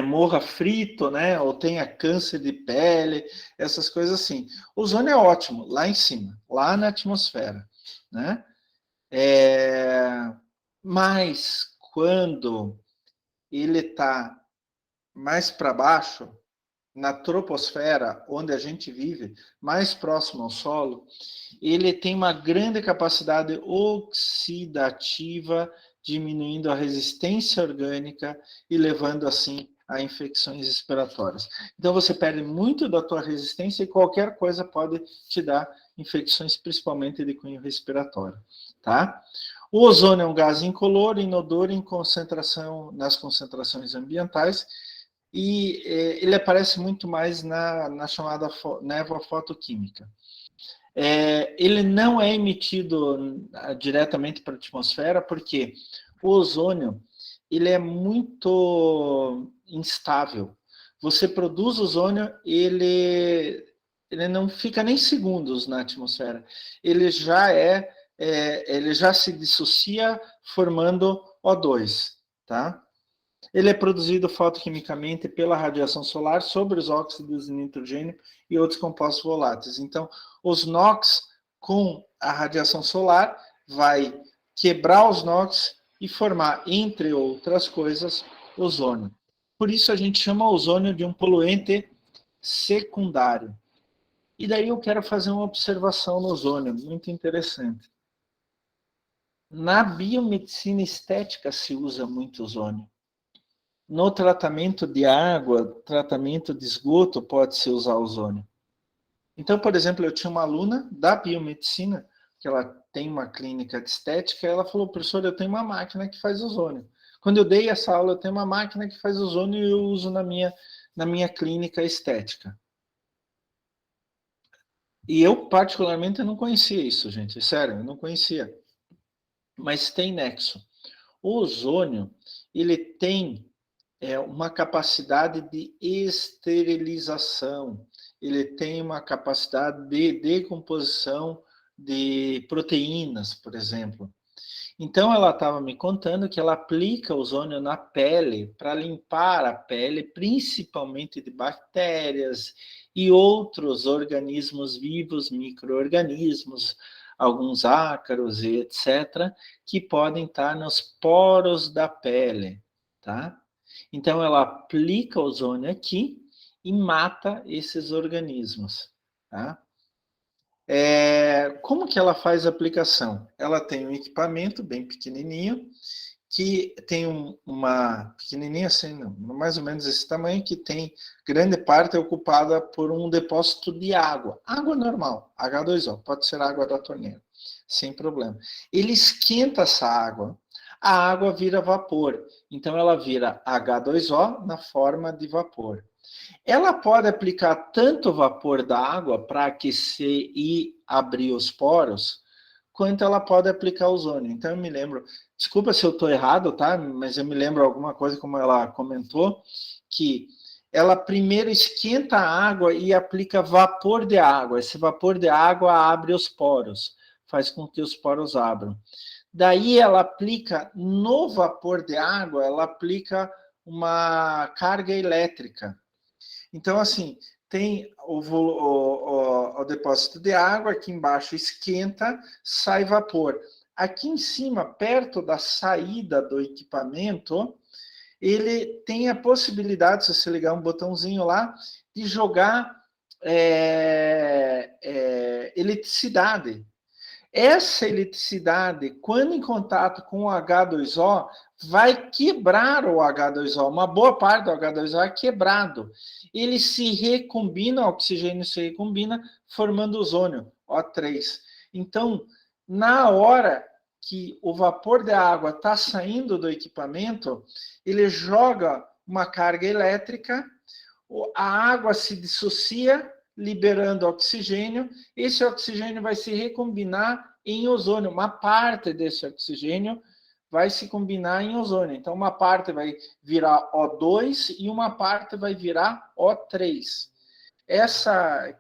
morra frito, né? Ou tenha câncer de pele, essas coisas assim. O ozônio é ótimo, lá em cima, lá na atmosfera, né? Mas quando ele está mais para baixo, na troposfera, onde a gente vive, mais próximo ao solo, ele tem uma grande capacidade oxidativa, diminuindo a resistência orgânica e levando, assim, a infecções respiratórias. Então, você perde muito da tua resistência e qualquer coisa pode te dar infecções, principalmente de cunho respiratório, tá? O ozônio é um gás incolor, inodor em concentração, nas concentrações ambientais, e ele aparece muito mais na chamada névoa fotoquímica. Ele não é emitido diretamente para a atmosfera, porque o ozônio ele é muito instável. Você produz ozônio, ele não fica nem segundos na atmosfera. Ele já se dissocia formando O2, tá? Ele é produzido fotoquimicamente pela radiação solar sobre os óxidos de nitrogênio e outros compostos voláteis. Então, os NOx com a radiação solar, vai quebrar os NOx e formar, entre outras coisas, ozônio. Por isso a gente chama ozônio de um poluente secundário. E daí eu quero fazer uma observação no ozônio, muito interessante. Na biomedicina estética se usa muito ozônio. No tratamento de água, tratamento de esgoto, pode-se usar ozônio. Então, por exemplo, eu tinha uma aluna da biomedicina, que ela tem uma clínica de estética, e ela falou, professor, eu tenho uma máquina que faz ozônio. Quando eu dei essa aula, eu tenho uma máquina que faz ozônio e eu uso na minha clínica estética. E eu, particularmente, não conhecia isso, gente. Sério, eu não conhecia. Mas tem nexo. O ozônio, ele tem uma capacidade de esterilização, ele tem uma capacidade de decomposição de proteínas, por exemplo. Então, ela estava me contando que ela aplica ozônio na pele para limpar a pele, principalmente de bactérias e outros organismos vivos, micro-organismos, alguns ácaros e etc., que podem estar nos poros da pele, tá? Então, ela aplica ozônio aqui e mata esses organismos, tá? Como que ela faz a aplicação? Ela tem um equipamento bem pequenininho, que tem uma pequenininha assim, mais ou menos esse tamanho, que tem grande parte ocupada por um depósito de água. Água normal, H2O, pode ser água da torneira, sem problema. Ele esquenta essa água, a água vira vapor, então ela vira H2O na forma de vapor. Ela pode aplicar tanto vapor da água para aquecer e abrir os poros, quanto ela pode aplicar ozônio. Então, eu me lembro, desculpa se eu estou errado, tá? Mas eu me lembro alguma coisa, como ela comentou, que ela primeiro esquenta a água e aplica vapor de água. Esse vapor de água abre os poros, faz com que os poros abram. Daí ela aplica, no vapor de água, ela aplica uma carga elétrica. Então, assim, tem o depósito de água, aqui embaixo esquenta, sai vapor. Aqui em cima, perto da saída do equipamento, ele tem a possibilidade, se você ligar um botãozinho lá, de jogar eletricidade. Essa eletricidade, quando em contato com o H2O, vai quebrar o H2O. Uma boa parte do H2O é quebrado. Ele se recombina, o oxigênio se recombina, formando ozônio, O3. Então, na hora que o vapor da água está saindo do equipamento, ele joga uma carga elétrica, a água se dissocia, liberando oxigênio, esse oxigênio vai se recombinar em ozônio, uma parte desse oxigênio vai se combinar em ozônio. Então, uma parte vai virar O2 e uma parte vai virar O3.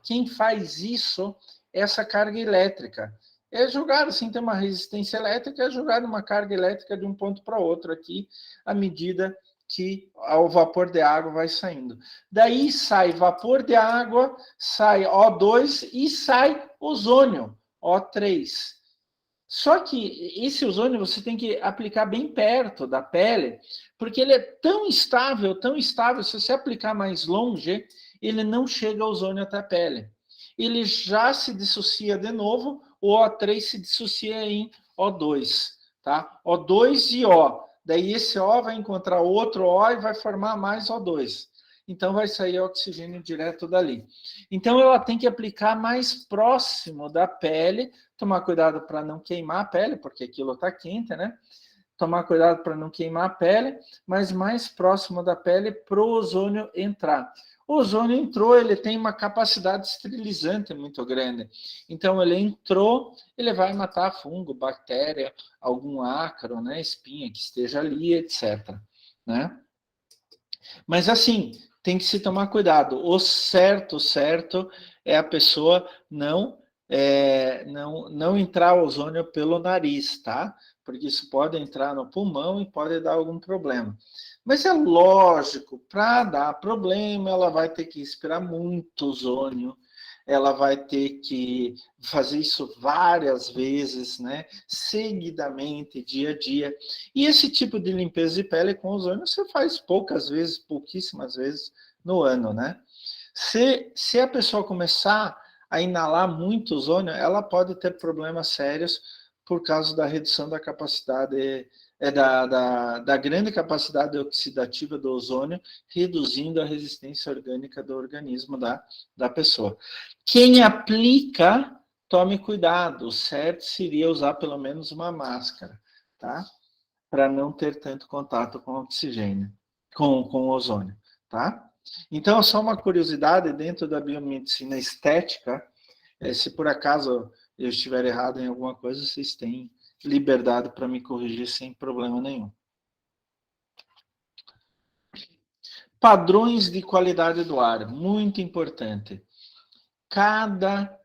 Quem faz isso, essa carga elétrica. É jogado, assim, tem uma resistência elétrica, é jogado uma carga elétrica de um ponto para outro aqui, à medida que o vapor de água vai saindo. Daí sai vapor de água, sai O2 e sai ozônio, O3. Só que esse ozônio você tem que aplicar bem perto da pele, porque ele é tão estável, se você aplicar mais longe, ele não chega ao ozônio até a pele. Ele já se dissocia de novo, o O3 se dissocia em O2, tá? O2 e O. Daí esse O vai encontrar outro O e vai formar mais O2. Então vai sair oxigênio direto dali. Então ela tem que aplicar mais próximo da pele, tomar cuidado para não queimar a pele, porque aquilo está quente, né? Tomar cuidado para não queimar a pele, mas mais próximo da pele para o ozônio entrar. O ozônio entrou, ele tem uma capacidade esterilizante muito grande. Então, ele entrou, ele vai matar fungo, bactéria, algum ácaro, né, espinha que esteja ali, etc. Né? Mas, assim, tem que se tomar cuidado. O certo é a pessoa não entrar ozônio pelo nariz, tá? Porque isso pode entrar no pulmão e pode dar algum problema. Mas é lógico, para dar problema, ela vai ter que respirar muito ozônio. ela vai ter que fazer isso várias vezes, né? Seguidamente, dia a dia. E esse tipo de limpeza de pele com ozônio você faz poucas vezes, pouquíssimas vezes no ano, né? Se a pessoa começar a inalar muito ozônio, ela pode ter problemas sérios por causa da redução da capacidade, da grande capacidade oxidativa do ozônio, reduzindo a resistência orgânica do organismo da pessoa. Quem aplica, tome cuidado, o certo seria usar pelo menos uma máscara, tá? Para não ter tanto contato com oxigênio, com ozônio, tá? Então, só uma curiosidade, dentro da biomedicina estética, se por acaso eu estiver errado em alguma coisa, vocês têm liberdade para me corrigir sem problema nenhum. Padrões de qualidade do ar, muito importante. Cada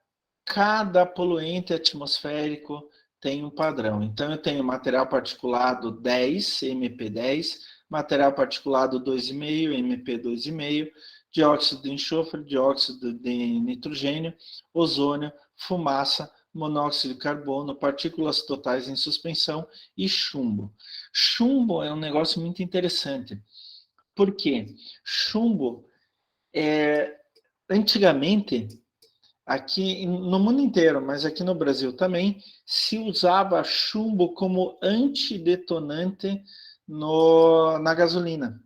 poluente atmosférico tem um padrão. Então, eu tenho material particulado 10, MP10, material particulado 2,5, MP2,5, dióxido de enxofre, dióxido de nitrogênio, ozônio, fumaça, monóxido de carbono, partículas totais em suspensão e chumbo. Chumbo é um negócio muito interessante. Por quê? Chumbo, antigamente, aqui no mundo inteiro, mas aqui no Brasil também, se usava chumbo como antidetonante na gasolina.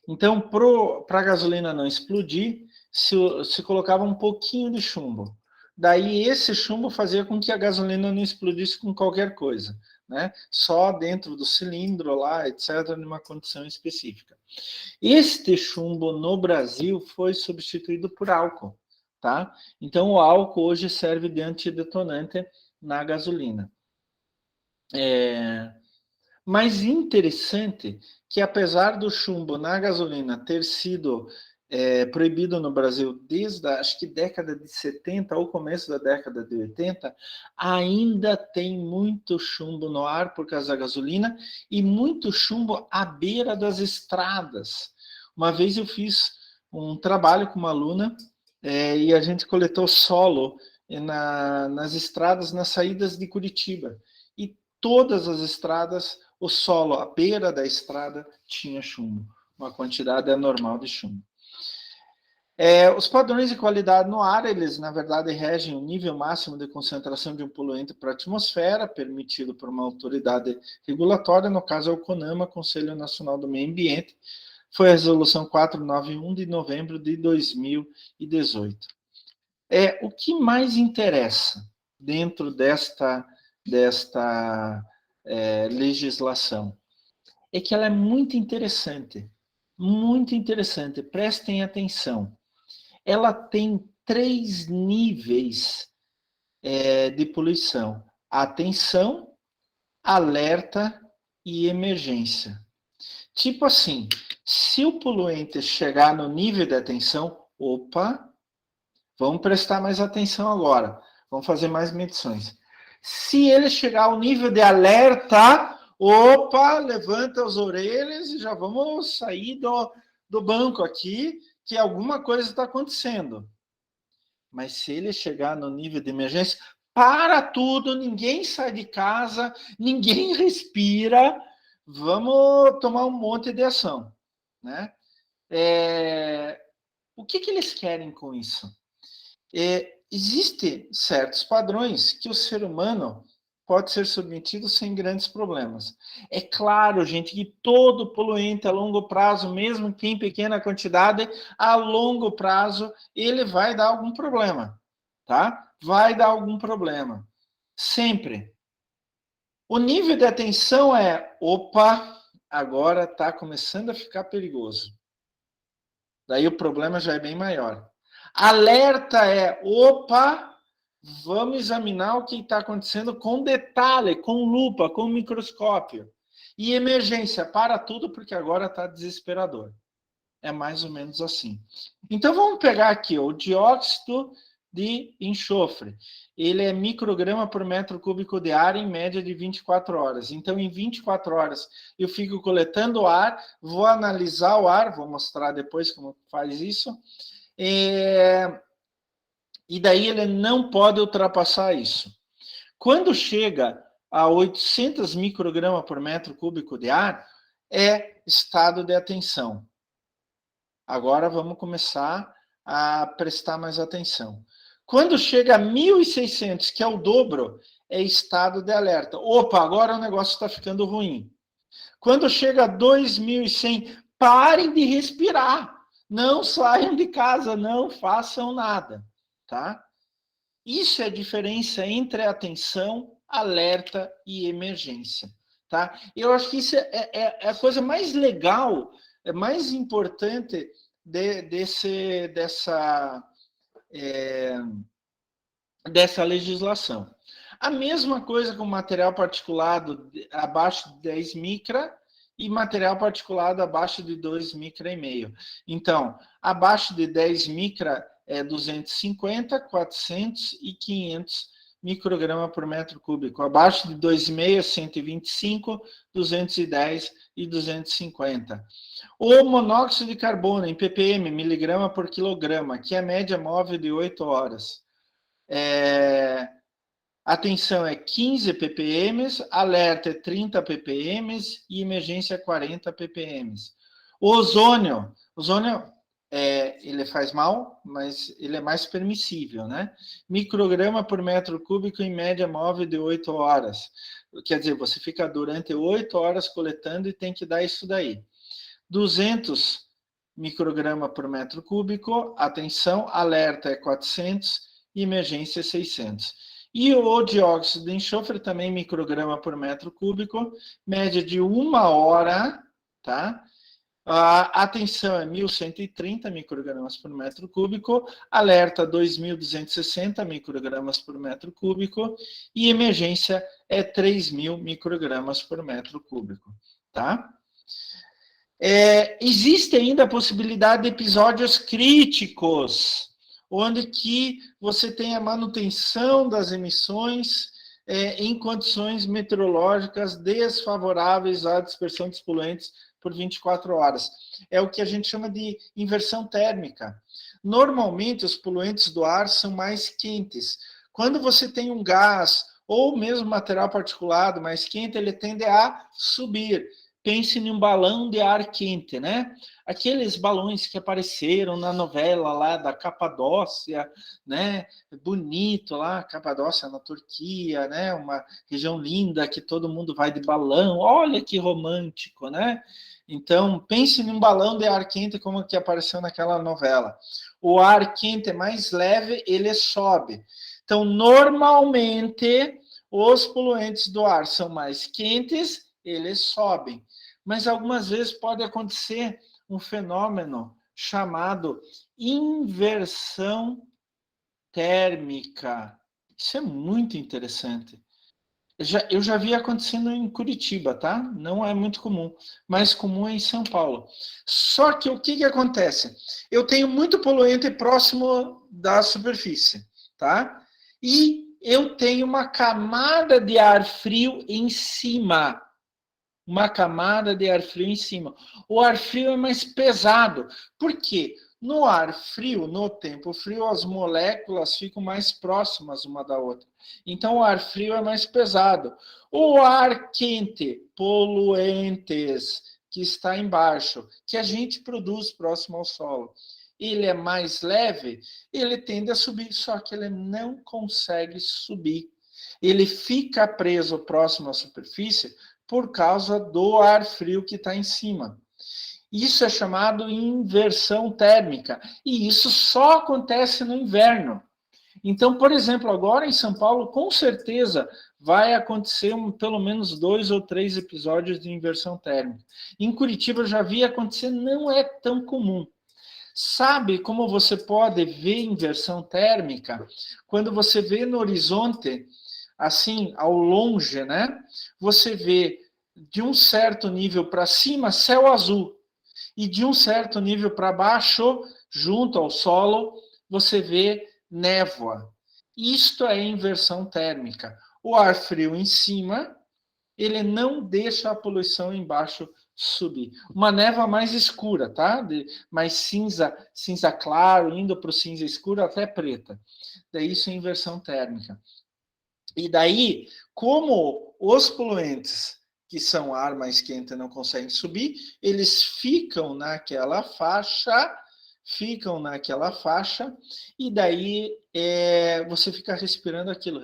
Então, para a gasolina não explodir, se colocava um pouquinho de chumbo. Daí, esse chumbo fazia com que a gasolina não explodisse com qualquer coisa, né? Só dentro do cilindro lá, etc., numa condição específica. Este chumbo no Brasil foi substituído por álcool, tá? Então, o álcool hoje serve de antidetonante na gasolina. Mas interessante que, apesar do chumbo na gasolina ter sido proibido no Brasil desde, acho que década de 70 ou começo da década de 80, ainda tem muito chumbo no ar por causa da gasolina e muito chumbo à beira das estradas. Uma vez eu fiz um trabalho com uma aluna e a gente coletou solo nas estradas, nas saídas de Curitiba. E todas as estradas, o solo à beira da estrada tinha chumbo, uma quantidade anormal de chumbo. Os padrões de qualidade no ar, eles, na verdade, regem o nível máximo de concentração de um poluente para a atmosfera, permitido por uma autoridade regulatória, no caso é o CONAMA, Conselho Nacional do Meio Ambiente, foi a resolução 491 de novembro de 2018. O que mais interessa dentro desta legislação é que ela é muito interessante, prestem atenção. Ela tem 3 níveis de poluição: atenção, alerta e emergência. Tipo assim, se o poluente chegar no nível de atenção, opa, vamos prestar mais atenção agora, vamos fazer mais medições. Se ele chegar ao nível de alerta, opa, levanta as orelhas e já vamos sair do banco aqui, que alguma coisa está acontecendo. Mas se ele chegar no nível de emergência, para tudo, ninguém sai de casa, ninguém respira, vamos tomar um monte de ação, né? O que eles querem com isso? Existem certos padrões que o ser humano pode ser submetido sem grandes problemas. É claro, gente, que todo poluente a longo prazo, mesmo que em pequena quantidade, a longo prazo, ele vai dar algum problema, tá? Vai dar algum problema. Sempre. O nível de atenção opa, agora está começando a ficar perigoso. Daí o problema já é bem maior. Alerta opa, vamos examinar o que está acontecendo com detalhe, com lupa, com microscópio. E emergência, para tudo, porque agora está desesperador. É mais ou menos assim. Então, vamos pegar aqui o dióxido de enxofre. Ele é micrograma por metro cúbico de ar em média de 24 horas. Então, em 24 horas, eu fico coletando o ar, vou analisar o ar, vou mostrar depois como faz isso. E daí ele não pode ultrapassar isso. Quando chega a 800 microgramas por metro cúbico de ar, é estado de atenção. Agora vamos começar a prestar mais atenção. Quando chega a 1.600, que é o dobro, é estado de alerta. Opa, agora o negócio está ficando ruim. Quando chega a 2.100, parem de respirar. Não saiam de casa, não façam nada, tá? Isso é a diferença entre atenção, alerta e emergência, tá? Eu acho que isso é a coisa mais legal, é mais importante dessa legislação. A mesma coisa com material particulado abaixo de 10 micra e material particulado abaixo de 2 micra e meio. Então, abaixo de 10 micra é 250, 400 e 500 microgramas por metro cúbico. Abaixo de 2,5 é 125, 210 e 250. O monóxido de carbono em ppm, miligrama por quilograma, que é a média móvel de 8 horas. Atenção é 15 ppm, alerta é 30 ppm e emergência 40 ppm. O ozônio ele faz mal, mas ele é mais permissível, né? Micrograma por metro cúbico em média móvel de 8 horas. Quer dizer, você fica durante 8 horas coletando e tem que dar isso daí. 200 micrograma por metro cúbico, atenção, alerta é 400 e emergência é 600. E o dióxido de enxofre também micrograma por metro cúbico, média de 1 hora, tá? A atenção é 1.130 microgramas por metro cúbico, alerta 2.260 microgramas por metro cúbico e emergência é 3.000 microgramas por metro cúbico, tá? Existe ainda a possibilidade de episódios críticos, onde que você tem a manutenção das emissões em condições meteorológicas desfavoráveis à dispersão dos poluentes por 24 horas. É o que a gente chama de inversão térmica. Normalmente, os poluentes do ar são mais quentes. Quando você tem um gás ou mesmo material particulado mais quente, ele tende a subir. Pense em um balão de ar quente, né? Aqueles balões que apareceram na novela lá da Capadócia, né? Bonito lá, Capadócia na Turquia, né? Uma região linda que todo mundo vai de balão. Olha que romântico, né? Então, pense em um balão de ar quente como que apareceu naquela novela. O ar quente é mais leve, ele sobe. Então, normalmente, os poluentes do ar são mais quentes, eles sobem. Mas algumas vezes pode acontecer um fenômeno chamado inversão térmica. Isso é muito interessante. Eu já vi acontecendo em Curitiba, tá? Não é muito comum. Mais comum é em São Paulo. Só que o que acontece? Eu tenho muito poluente próximo da superfície, tá? E eu tenho uma camada de ar frio em cima. Uma camada de ar frio em cima. O ar frio é mais pesado. Por quê? No ar frio, no tempo frio, as moléculas ficam mais próximas uma da outra. Então, o ar frio é mais pesado. O ar quente, poluentes, que está embaixo, que a gente produz próximo ao solo, ele é mais leve, ele tende a subir, só que ele não consegue subir. Ele fica preso próximo à superfície por causa do ar frio que está em cima. Isso é chamado inversão térmica, e isso só acontece no inverno. Então, por exemplo, agora em São Paulo, com certeza vai acontecer pelo menos 2 ou 3 episódios de inversão térmica. Em Curitiba eu já vi acontecer, não é tão comum. Sabe como você pode ver inversão térmica? Quando você vê no horizonte, assim, ao longe, né? Você vê de um certo nível para cima, céu azul. E de um certo nível para baixo, junto ao solo, você vê névoa. Isto é inversão térmica. O ar frio em cima, ele não deixa a poluição embaixo subir. Uma névoa mais escura, tá? Mais cinza, cinza claro, indo para o cinza escuro até preta. Daí isso é inversão térmica. E daí, como os poluentes que são ar mais quente não conseguem subir, eles ficam naquela faixa, e daí você fica respirando aquilo.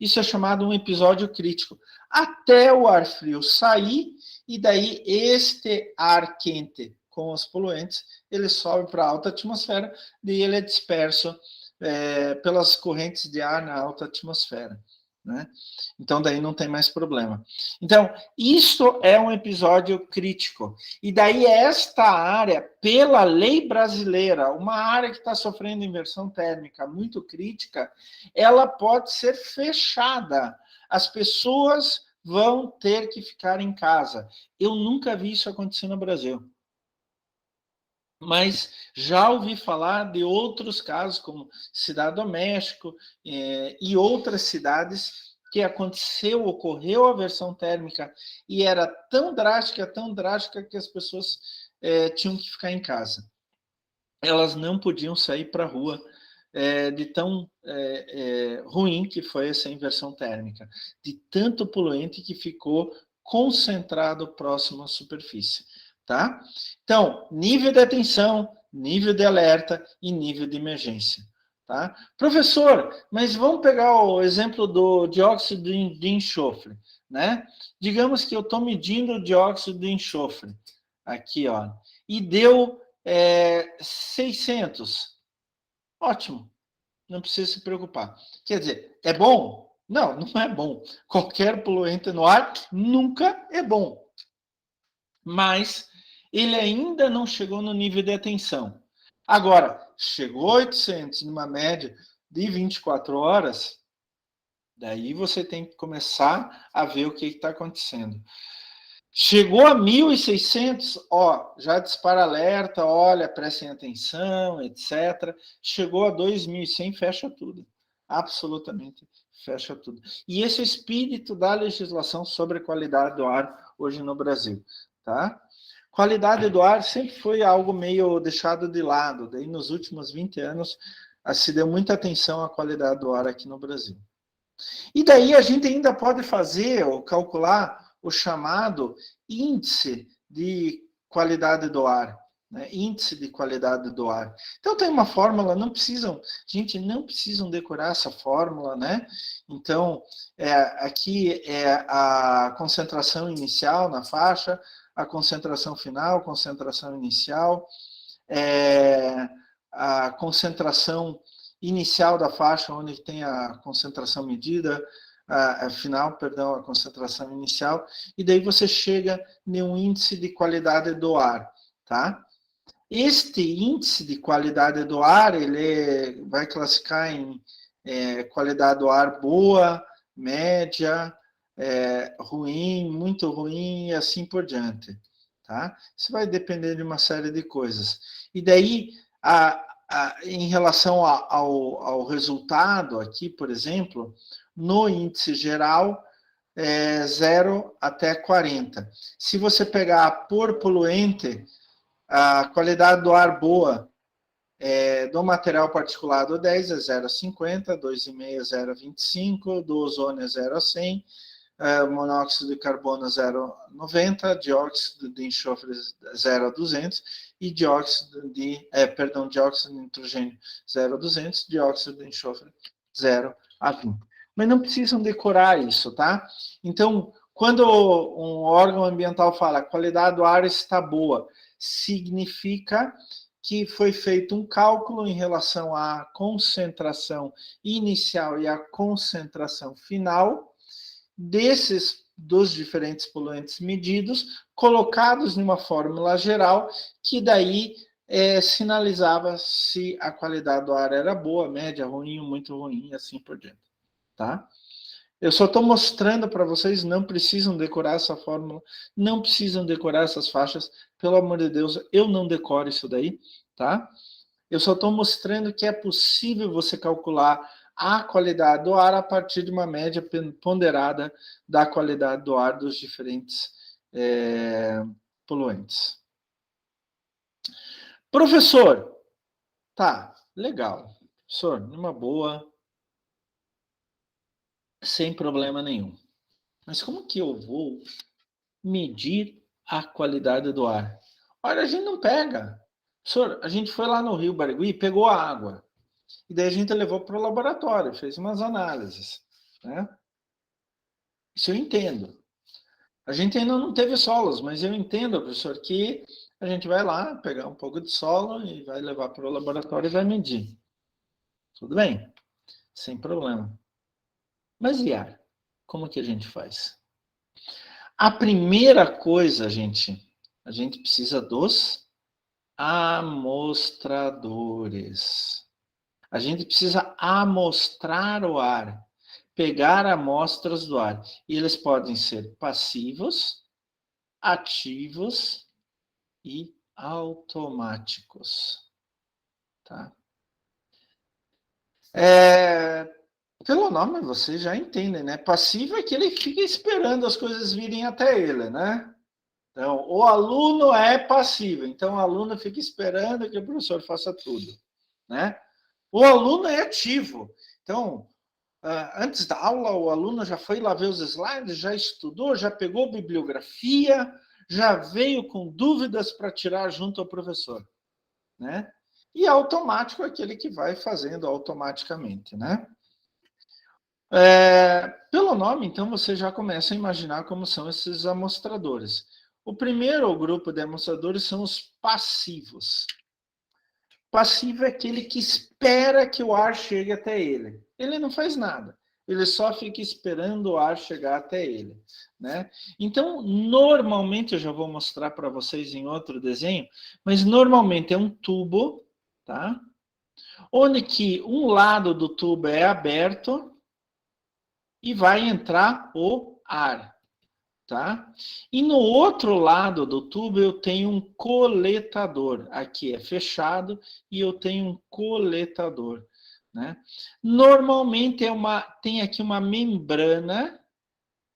Isso é chamado um episódio crítico. Até o ar frio sair, e daí este ar quente com os poluentes, ele sobe para a alta atmosfera, daí ele é disperso pelas correntes de ar na alta atmosfera. Né? Então, daí não tem mais problema. Então, isso é um episódio crítico. E daí, esta área, pela lei brasileira, uma área que está sofrendo inversão térmica muito crítica, ela pode ser fechada. As pessoas vão ter que ficar em casa. Eu nunca vi isso acontecer no Brasil. Mas já ouvi falar de outros casos, como Cidade do México e outras cidades que ocorreu a aversão térmica e era tão drástica que as pessoas tinham que ficar em casa. Elas não podiam sair para a rua de tão ruim que foi essa inversão térmica, de tanto poluente que ficou concentrado próximo à superfície. Tá? Então, nível de atenção, nível de alerta e nível de emergência. Tá? Professor, mas vamos pegar o exemplo do dióxido de enxofre. Né? Digamos que eu estou medindo o dióxido de enxofre aqui, ó, e deu 600. Ótimo, não precisa se preocupar. Quer dizer, é bom? Não, não é bom. Qualquer poluente no ar nunca é bom. Mas ele ainda não chegou no nível de atenção. Agora, chegou 800 numa média de 24 horas, daí você tem que começar a ver o que está acontecendo. Chegou a 1.600, já dispara alerta, olha, prestem atenção, etc. Chegou a 2.100, fecha tudo. Absolutamente fecha tudo. E esse é o espírito da legislação sobre a qualidade do ar hoje no Brasil. Tá? Qualidade do ar sempre foi algo meio deixado de lado. Daí, nos últimos 20 anos, se deu muita atenção à qualidade do ar aqui no Brasil. E daí a gente ainda pode fazer ou calcular o chamado índice de qualidade do ar. Né? Índice de qualidade do ar. Então tem uma fórmula, não precisam decorar essa fórmula, né? Então, aqui é a concentração inicial na faixa, a concentração final, concentração inicial, a concentração inicial da faixa, onde tem a concentração medida, a concentração inicial, e daí você chega em um índice de qualidade do ar, tá? Este índice de qualidade do ar, ele vai classificar em qualidade do ar boa, média, ruim, muito ruim, e assim por diante, tá? Isso vai depender de uma série de coisas. E daí, em relação ao resultado aqui, por exemplo, no índice geral, 0 até 40. Se você pegar por poluente, a qualidade do ar boa do material particulado 10 é 0,50, 2,5 é 0,25, do ozônio é 0 a 100, monóxido de carbono 0,90, dióxido de enxofre 0 a 200 e dióxido de nitrogênio 0 a 200, dióxido de enxofre 0 a 20. Mas não precisam decorar isso, tá? Então, quando um órgão ambiental fala a qualidade do ar está boa, significa que foi feito um cálculo em relação à concentração inicial e à concentração final dos diferentes poluentes medidos, colocados numa fórmula geral, que daí sinalizava se a qualidade do ar era boa, média, ruim, muito ruim, e assim por diante. Tá? Eu só estou mostrando para vocês, não precisam decorar essa fórmula, não precisam decorar essas faixas, pelo amor de Deus, eu não decoro isso daí, tá? Eu só estou mostrando que é possível você calcular a qualidade do ar a partir de uma média ponderada da qualidade do ar dos diferentes poluentes. Professor, tá, legal. Professor, numa boa, sem problema nenhum. Mas como que eu vou medir a qualidade do ar? Olha, a gente não pega. Professor, a gente foi lá no Rio Barigui, pegou a água. E daí a gente levou para o laboratório, fez umas análises. Né? Isso eu entendo. A gente ainda não teve solos, mas eu entendo, professor, que a gente vai lá pegar um pouco de solo e vai levar para o laboratório e vai medir. Tudo bem, sem problema. Mas e ar? Como que a gente faz? A primeira coisa, a gente precisa dos amostradores. A gente precisa amostrar o ar, pegar amostras do ar. E eles podem ser passivos, ativos e automáticos. Tá? Pelo nome vocês já entendem, né? Passivo é que ele fica esperando as coisas virem até ele, né? Então, o aluno é passivo, então o aluno fica esperando que o professor faça tudo, né? O aluno é ativo. Então, antes da aula, o aluno já foi lá ver os slides, já estudou, já pegou bibliografia, já veio com dúvidas para tirar junto ao professor, né? E automático é aquele que vai fazendo automaticamente, né? Pelo nome, então, você já começa a imaginar como são esses amostradores. O primeiro grupo de amostradores são os passivos. Passivo é aquele que espera que o ar chegue até ele. Ele não faz nada. Ele só fica esperando o ar chegar até ele, né? Então, normalmente, eu já vou mostrar para vocês em outro desenho, mas normalmente é um tubo, tá? Onde que um lado do tubo é aberto e vai entrar o ar, tá? E no outro lado do tubo eu tenho um coletador. Aqui é fechado e eu tenho um coletador, né? Normalmente tem aqui uma membrana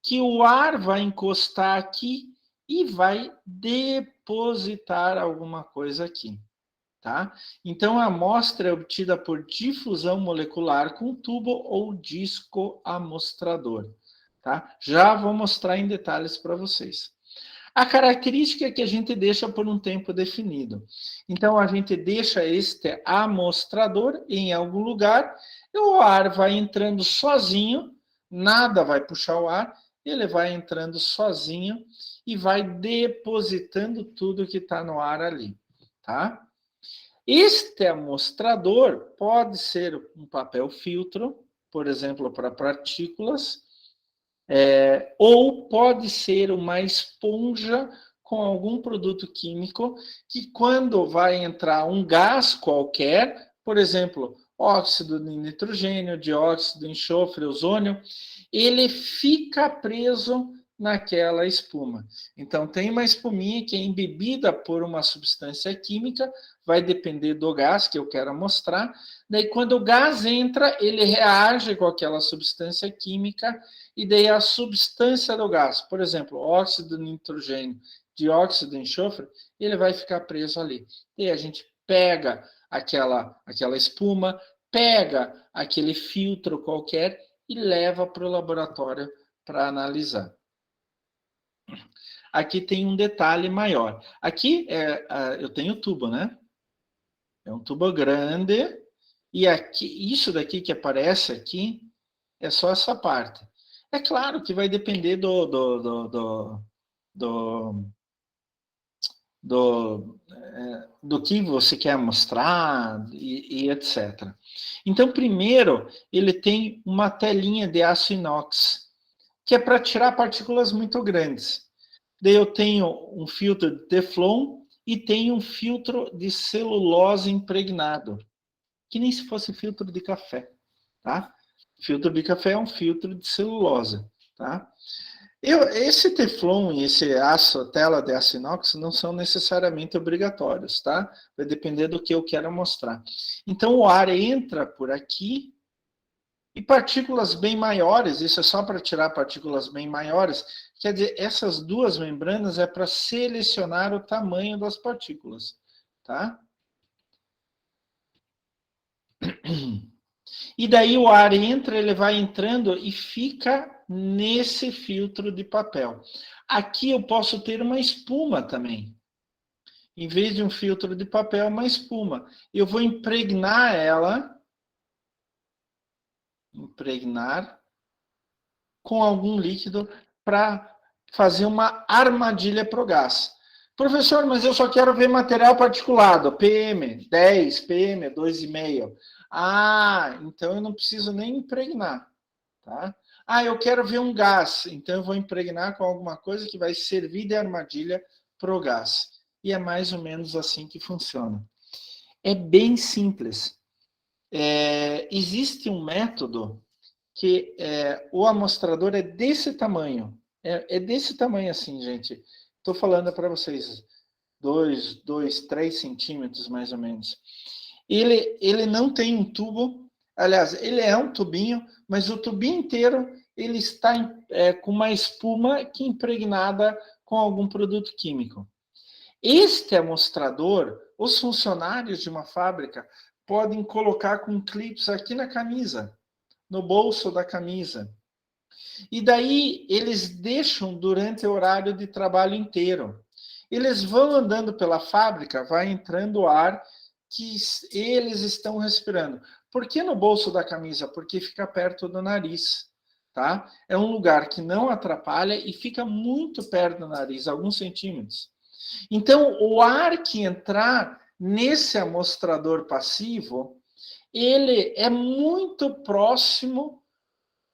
que o ar vai encostar aqui e vai depositar alguma coisa aqui. Tá? Então, a amostra é obtida por difusão molecular com tubo ou disco amostrador. Tá? Já vou mostrar em detalhes para vocês. A característica é que a gente deixa por um tempo definido. Então, a gente deixa este amostrador em algum lugar e o ar vai entrando sozinho, nada vai puxar o ar, ele vai entrando sozinho e vai depositando tudo que está no ar ali. Tá? Este amostrador pode ser um papel filtro, por exemplo, para partículas, ou pode ser uma esponja com algum produto químico que, quando vai entrar um gás qualquer, por exemplo, óxido de nitrogênio, dióxido de enxofre, ozônio, ele fica preso naquela espuma. Então, tem uma espuminha que é embebida por uma substância química, vai depender do gás que eu quero mostrar. Daí, quando o gás entra, ele reage com aquela substância química, e daí a substância do gás, por exemplo, óxido de nitrogênio, dióxido de enxofre, ele vai ficar preso ali. E a gente pega aquela espuma, pega aquele filtro qualquer e leva para o laboratório para analisar. Aqui tem um detalhe maior. Aqui eu tenho tubo, né? É um tubo grande, e aqui, isso daqui que aparece aqui é só essa parte. É claro que vai depender do que você quer mostrar e etc. Então, primeiro, ele tem uma telinha de aço inox, que é para tirar partículas muito grandes. Daí eu tenho um filtro de Teflon e tenho um filtro de celulose impregnado, que nem se fosse filtro de café, tá? Filtro de café é um filtro de celulose, tá? Esse Teflon e esse aço, tela de aço inox, não são necessariamente obrigatórios, tá? Vai depender do que eu quero mostrar. Então, o ar entra por aqui e partículas bem maiores, isso é só para tirar partículas bem maiores, Quer dizer, essas duas membranas é para selecionar o tamanho das partículas, tá? E daí o ar entra, ele vai entrando e fica nesse filtro de papel. Aqui eu posso ter uma espuma também. Em vez de um filtro de papel, uma espuma. Eu vou impregnar ela, com algum líquido para fazer uma armadilha para o gás. Professor, mas eu só quero ver material particulado, PM10, PM2,5. Ah, então eu não preciso nem impregnar, tá? Ah, eu quero ver um gás, então eu vou impregnar com alguma coisa que vai servir de armadilha para o gás. E é mais ou menos assim que funciona. É bem simples. Existe um método que o amostrador é desse tamanho. É desse tamanho assim, gente. Estou falando para vocês, 3 centímetros mais ou menos. Ele não tem um tubo, aliás, ele é um tubinho, mas o tubinho inteiro ele está com uma espuma que é impregnada com algum produto químico. Este amostrador, os funcionários de uma fábrica podem colocar com clips aqui na camisa, no bolso da camisa. E daí eles deixam durante o horário de trabalho inteiro. Eles vão andando pela fábrica, vai entrando ar que eles estão respirando. Por que no bolso da camisa? Porque fica perto do nariz, tá? É um lugar que não atrapalha e fica muito perto do nariz, alguns centímetros. Então, o ar que entrar nesse amostrador passivo, ele é muito próximo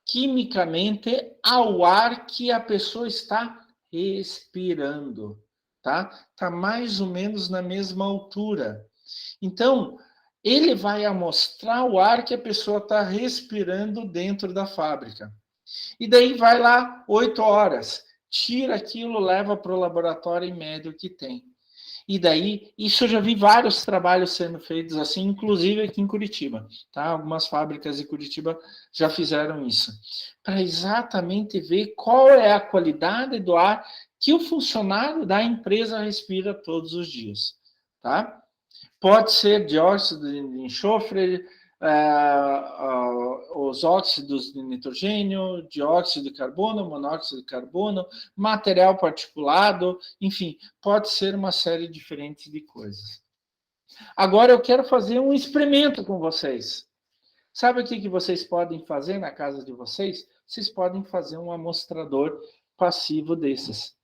quimicamente ao ar que a pessoa está respirando, tá? Tá mais ou menos na mesma altura. Então, ele vai amostrar o ar que a pessoa está respirando dentro da fábrica. E daí vai lá 8 horas, tira aquilo, leva para o laboratório e mede o que tem. E daí, isso eu já vi vários trabalhos sendo feitos assim, inclusive aqui em Curitiba, tá? Algumas fábricas de Curitiba já fizeram isso, para exatamente ver qual é a qualidade do ar que o funcionário da empresa respira todos os dias, tá? Pode ser dióxido de enxofre, os óxidos de nitrogênio, dióxido de carbono, monóxido de carbono, material particulado, enfim, pode ser uma série diferente de coisas. Agora eu quero fazer um experimento com vocês. Sabe o que vocês podem fazer na casa de vocês? Vocês podem fazer um amostrador passivo desses.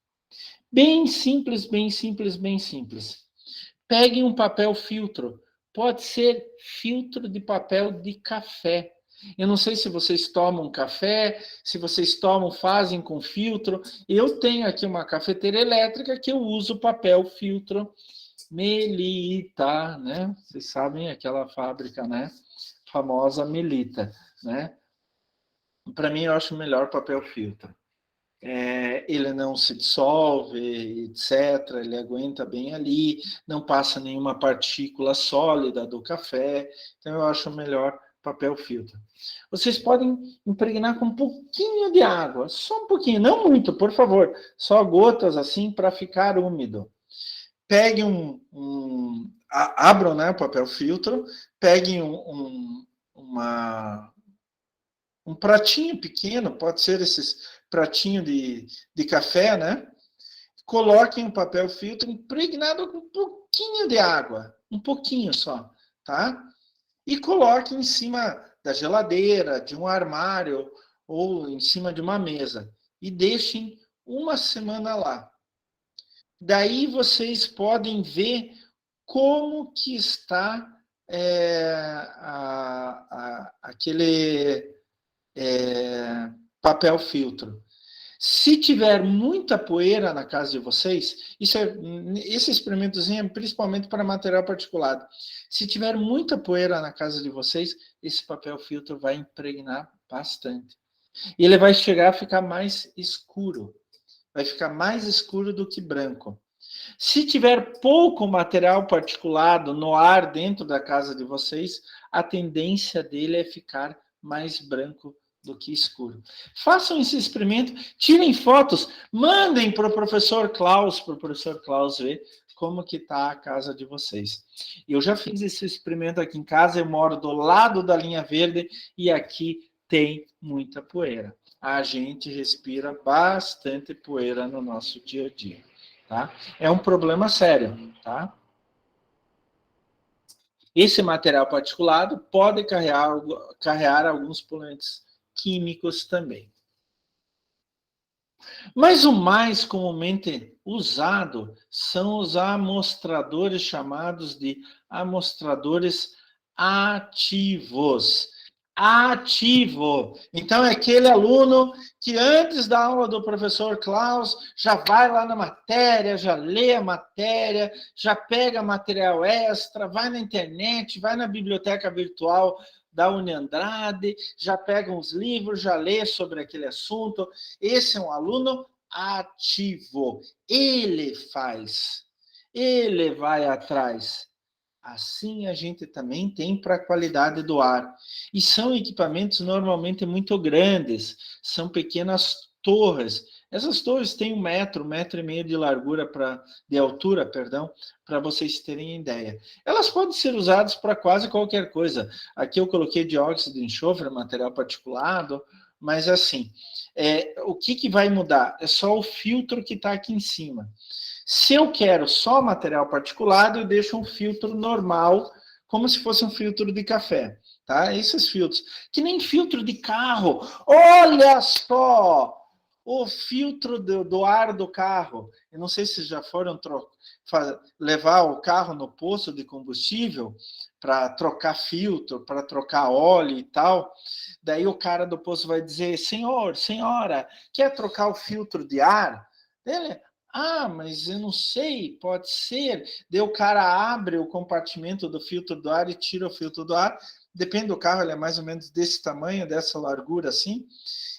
Bem simples, bem simples, bem simples. Peguem um papel filtro. Pode ser filtro de papel de café. Eu não sei se vocês tomam café, se vocês tomam, fazem com filtro. Eu tenho aqui uma cafeteira elétrica que eu uso papel filtro Melita, né? Vocês sabem aquela fábrica, né? Famosa Melita, né? Para mim, eu acho melhor papel filtro. Ele não se dissolve, etc. Ele aguenta bem ali, não passa nenhuma partícula sólida do café. Então, eu acho melhor papel filtro. Vocês podem impregnar com um pouquinho de água, só um pouquinho, não muito, por favor, só gotas assim para ficar úmido. Pegue abram, né, o papel filtro, peguem um pratinho pequeno, pode ser esses pratinho de café, né? Coloquem o papel filtro impregnado com um pouquinho de água, um pouquinho só, tá? E coloquem em cima da geladeira, de um armário ou em cima de uma mesa e deixem uma semana lá. Daí vocês podem ver como que está aquele papel filtro. Se tiver muita poeira na casa de vocês, esse experimentozinho é principalmente para material particulado. Se tiver muita poeira na casa de vocês, esse papel filtro vai impregnar bastante. E ele vai chegar a ficar mais escuro. Vai ficar mais escuro do que branco. Se tiver pouco material particulado no ar dentro da casa de vocês, a tendência dele é ficar mais branco do que escuro. Façam esse experimento, tirem fotos, mandem para o professor Klaus ver como que está a casa de vocês. Eu já fiz esse experimento aqui em casa, eu moro do lado da linha verde e aqui tem muita poeira. A gente respira bastante poeira no nosso dia a dia, tá? É um problema sério, tá? Esse material particulado pode carregar alguns poluentes químicos também. Mas o mais comumente usado são os amostradores chamados de amostradores ativos. Ativo. Então, é aquele aluno que antes da aula do professor Klaus já vai lá na matéria, já lê a matéria, já pega material extra, vai na internet, vai na biblioteca virtual da Uniandrade, já pega uns livros, já lê sobre aquele assunto. Esse é um aluno ativo. Ele faz, ele vai atrás. Assim a gente também tem para a qualidade do ar. E são equipamentos normalmente muito grandes, são pequenas torres. Essas torres têm 1 metro, 1,5 metro de largura, de altura, perdão, para vocês terem ideia. Elas podem ser usadas para quase qualquer coisa. Aqui eu coloquei dióxido de enxofre, material particulado, mas assim, o que vai mudar? É só o filtro que está aqui em cima. Se eu quero só material particulado, eu deixo um filtro normal, como se fosse um filtro de café, tá? Esses filtros, que nem filtro de carro. Olha só! O filtro do ar do carro. Eu não sei se já foram levar o carro no posto de combustível para trocar filtro, para trocar óleo e tal. Daí o cara do posto vai dizer: senhor, senhora, quer trocar o filtro de ar? Ele, mas eu não sei, pode ser. Daí o cara abre o compartimento do filtro do ar e tira o filtro do ar. Depende do carro, ele é mais ou menos desse tamanho, dessa largura assim.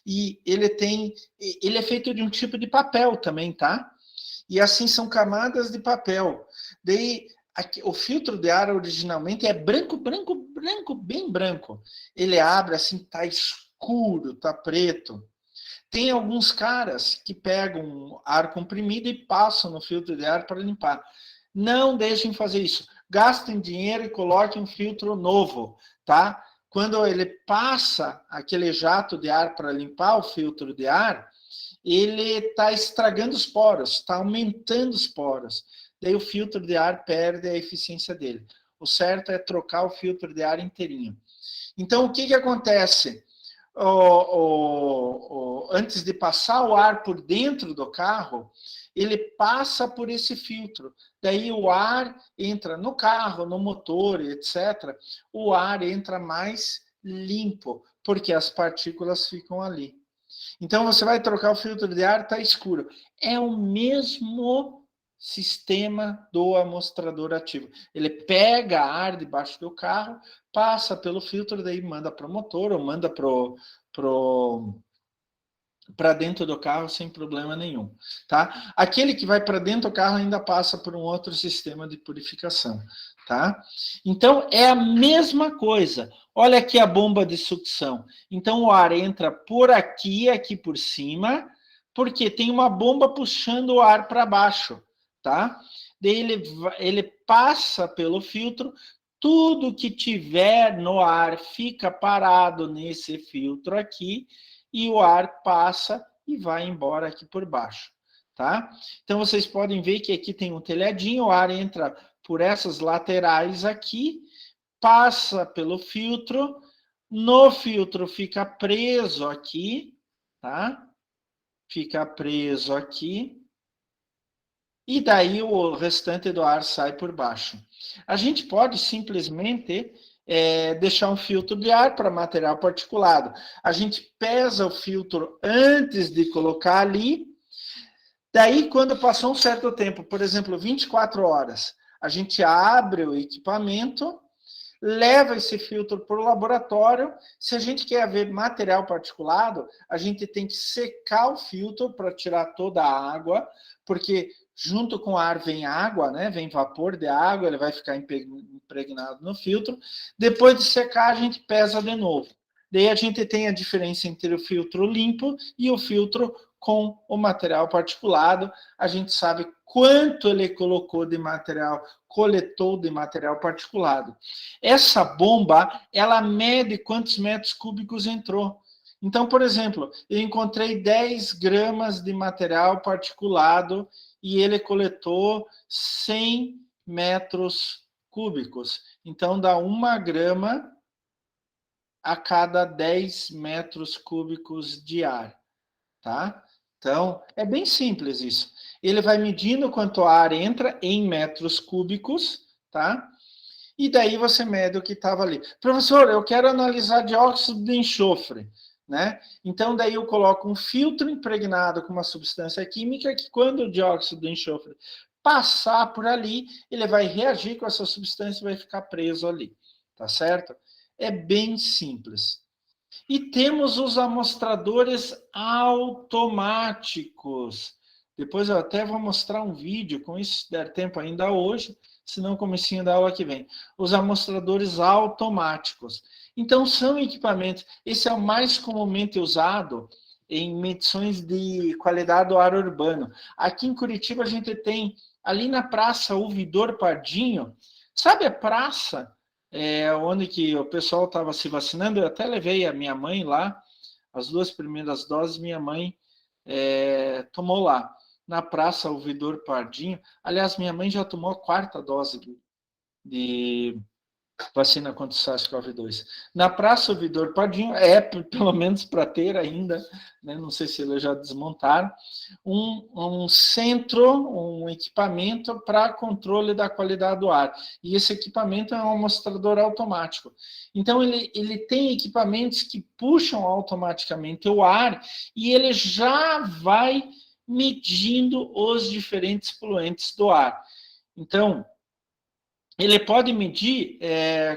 E ele é feito de um tipo de papel também, tá? E assim são camadas de papel. Daí o filtro de ar originalmente é branco, branco, branco, bem branco. Ele abre assim, tá escuro, tá preto. Tem alguns caras que pegam ar comprimido e passam no filtro de ar para limpar. Não deixem fazer isso. Gastem dinheiro e coloquem um filtro novo, tá? Quando ele passa aquele jato de ar para limpar o filtro de ar, ele está estragando os poros, está aumentando os poros. Daí o filtro de ar perde a eficiência dele. O certo é trocar o filtro de ar inteirinho. Então, o que acontece? Antes de passar o ar por dentro do carro, ele passa por esse filtro. Daí o ar entra no carro, no motor, etc. O ar entra mais limpo, porque as partículas ficam ali. Então, você vai trocar o filtro de ar, está escuro. É o mesmo sistema do amostrador ativo. Ele pega ar debaixo do carro, passa pelo filtro, daí manda para o motor ou manda para dentro do carro sem problema nenhum, tá? Aquele que vai para dentro do carro ainda passa por um outro sistema de purificação, tá? Então, é a mesma coisa. Olha aqui a bomba de sucção. Então, o ar entra por aqui, aqui por cima, porque tem uma bomba puxando o ar para baixo, tá? Daí ele passa pelo filtro, tudo que tiver no ar fica parado nesse filtro aqui, e o ar passa e vai embora aqui por baixo, tá? Então, vocês podem ver que aqui tem um telhadinho, o ar entra por essas laterais aqui, passa pelo filtro, no filtro fica preso aqui, tá? Fica preso aqui, e daí o restante do ar sai por baixo. A gente pode simplesmente deixar um filtro de ar para material particulado. A gente pesa o filtro antes de colocar ali, daí quando passou um certo tempo, por exemplo, 24 horas, a gente abre o equipamento, leva esse filtro para o laboratório. Se a gente quer ver material particulado, a gente tem que secar o filtro para tirar toda a água, porque junto com o ar vem água, né? Vem vapor de água, ele vai ficar impregnado no filtro. Depois de secar, a gente pesa de novo. Daí a gente tem a diferença entre o filtro limpo e o filtro com o material particulado. A gente sabe quanto ele colocou de material, coletou de material particulado. Essa bomba, ela mede quantos metros cúbicos entrou. Então, por exemplo, eu encontrei 10 gramas de material particulado e ele coletou 100 metros cúbicos. Então, dá 1 grama a cada 10 metros cúbicos de ar, tá? Então, é bem simples isso. Ele vai medindo quanto ar entra em metros cúbicos, tá? E daí você mede o que estava ali. Professor, eu quero analisar dióxido de enxofre, né? Então, daí eu coloco um filtro impregnado com uma substância química que, quando o dióxido de enxofre passar por ali, ele vai reagir com essa substância e vai ficar preso ali, tá certo? É bem simples. E temos os amostradores automáticos. Depois eu até vou mostrar um vídeo, com isso, se der tempo ainda hoje, se não, comecinho da aula que vem. Os amostradores automáticos. Então, são equipamentos, esse é o mais comumente usado em medições de qualidade do ar urbano. Aqui em Curitiba, a gente tem, ali na Praça Ouvidor Pardinho, sabe a praça onde que o pessoal estava se vacinando? Eu até levei a minha mãe lá, as 2 primeiras doses, minha mãe tomou lá, na Praça Ouvidor Pardinho. Aliás, minha mãe já tomou a 4ª dose de vacina contra o SARS-CoV-2. Na Praça Ouvidor Pardinho, pelo menos para ter ainda, né, não sei se eles já desmontaram, um centro, um equipamento para controle da qualidade do ar. E esse equipamento é um amostrador automático. Então, ele tem equipamentos que puxam automaticamente o ar e ele já vai medindo os diferentes poluentes do ar. Então, ele pode medir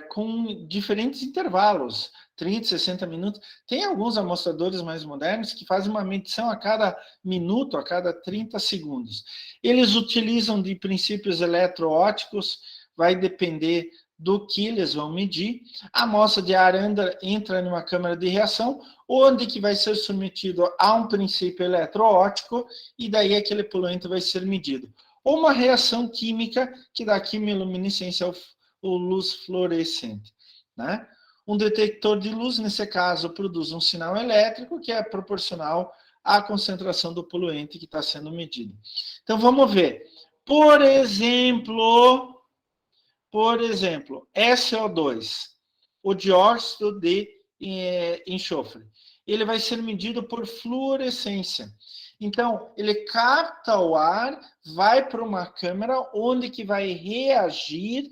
com diferentes intervalos, 30, 60 minutos. Tem alguns amostradores mais modernos que fazem uma medição a cada minuto, a cada 30 segundos. Eles utilizam de princípios eletroópticos, vai depender do que eles vão medir. A amostra de ar entra numa câmara de reação, onde que vai ser submetido a um princípio eletroóptico, e daí aquele poluente vai ser medido. Ou uma reação química que dá quimiluminescência ou luz fluorescente, né? Um detector de luz, nesse caso, produz um sinal elétrico que é proporcional à concentração do poluente que está sendo medido. Então, vamos ver. Por exemplo, SO2, o dióxido de enxofre. Ele vai ser medido por fluorescência. Então, ele capta o ar, vai para uma câmera onde que vai reagir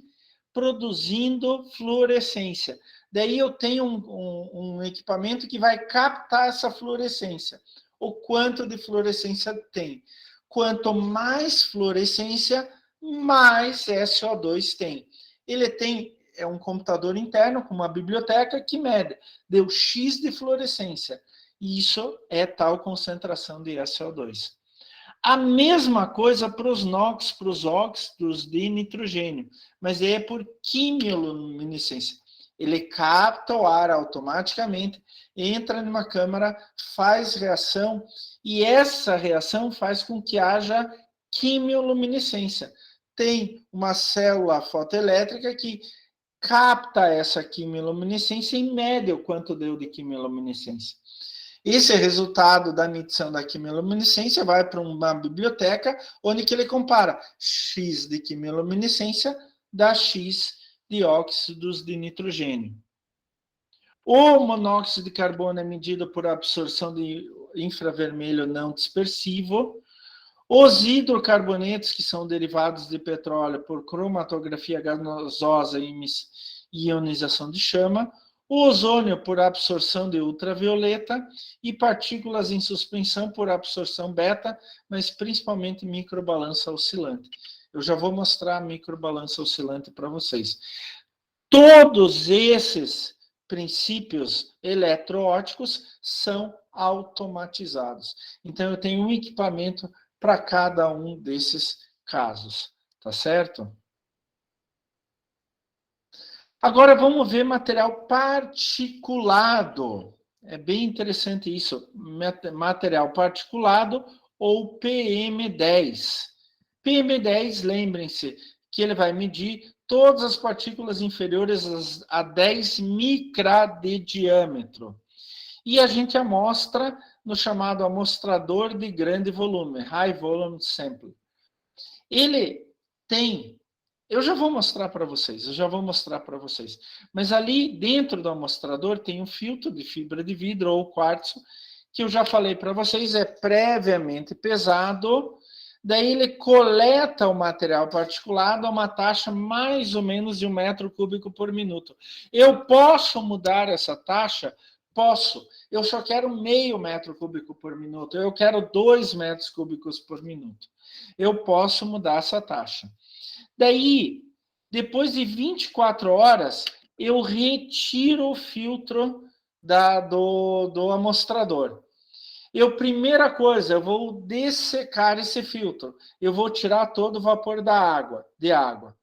produzindo fluorescência. Daí eu tenho um equipamento que vai captar essa fluorescência. O quanto de fluorescência tem. Quanto mais fluorescência, mais SO2 tem. Ele tem um computador interno com uma biblioteca que mede. Deu X de fluorescência. Isso é tal concentração de SO2. A mesma coisa para os NOx, para os óxidos de nitrogênio, mas é por quimioluminescência. Ele capta o ar automaticamente, entra numa câmara, faz reação, e essa reação faz com que haja quimioluminescência. Tem uma célula fotoelétrica que capta essa quimioluminescência e mede o quanto deu de quimioluminescência. Esse resultado da medição da quimioluminescência vai para uma biblioteca, onde que ele compara X de quimioluminescência dá X de óxidos de nitrogênio. O monóxido de carbono é medido por absorção de infravermelho não dispersivo. Os hidrocarbonetos, que são derivados de petróleo, por cromatografia gasosa e ionização de chama. O ozônio, por absorção de ultravioleta. E partículas em suspensão, por absorção beta, mas principalmente microbalança oscilante. Eu já vou mostrar a microbalança oscilante para vocês. Todos esses princípios eletroópticos são automatizados. Então, eu tenho um equipamento para cada um desses casos, tá certo? Agora vamos ver material particulado. É bem interessante isso. Material particulado ou PM10. PM10, lembrem-se que ele vai medir todas as partículas inferiores a 10 micra de diâmetro. E a gente amostra no chamado amostrador de grande volume, High Volume Sample. Ele tem, eu já vou mostrar para vocês, mas ali dentro do amostrador tem um filtro de fibra de vidro ou quartzo, que eu já falei para vocês, é previamente pesado, daí ele coleta o material particulado a uma taxa mais ou menos de 1 metro cúbico por minuto. Eu posso mudar essa taxa? Posso. Eu só quero meio metro cúbico por minuto, eu quero 2 metros cúbicos por minuto. Eu posso mudar essa taxa. Daí, depois de 24 horas, eu retiro o filtro do amostrador. Primeira coisa, eu vou dessecar esse filtro. Eu vou tirar todo o vapor de água.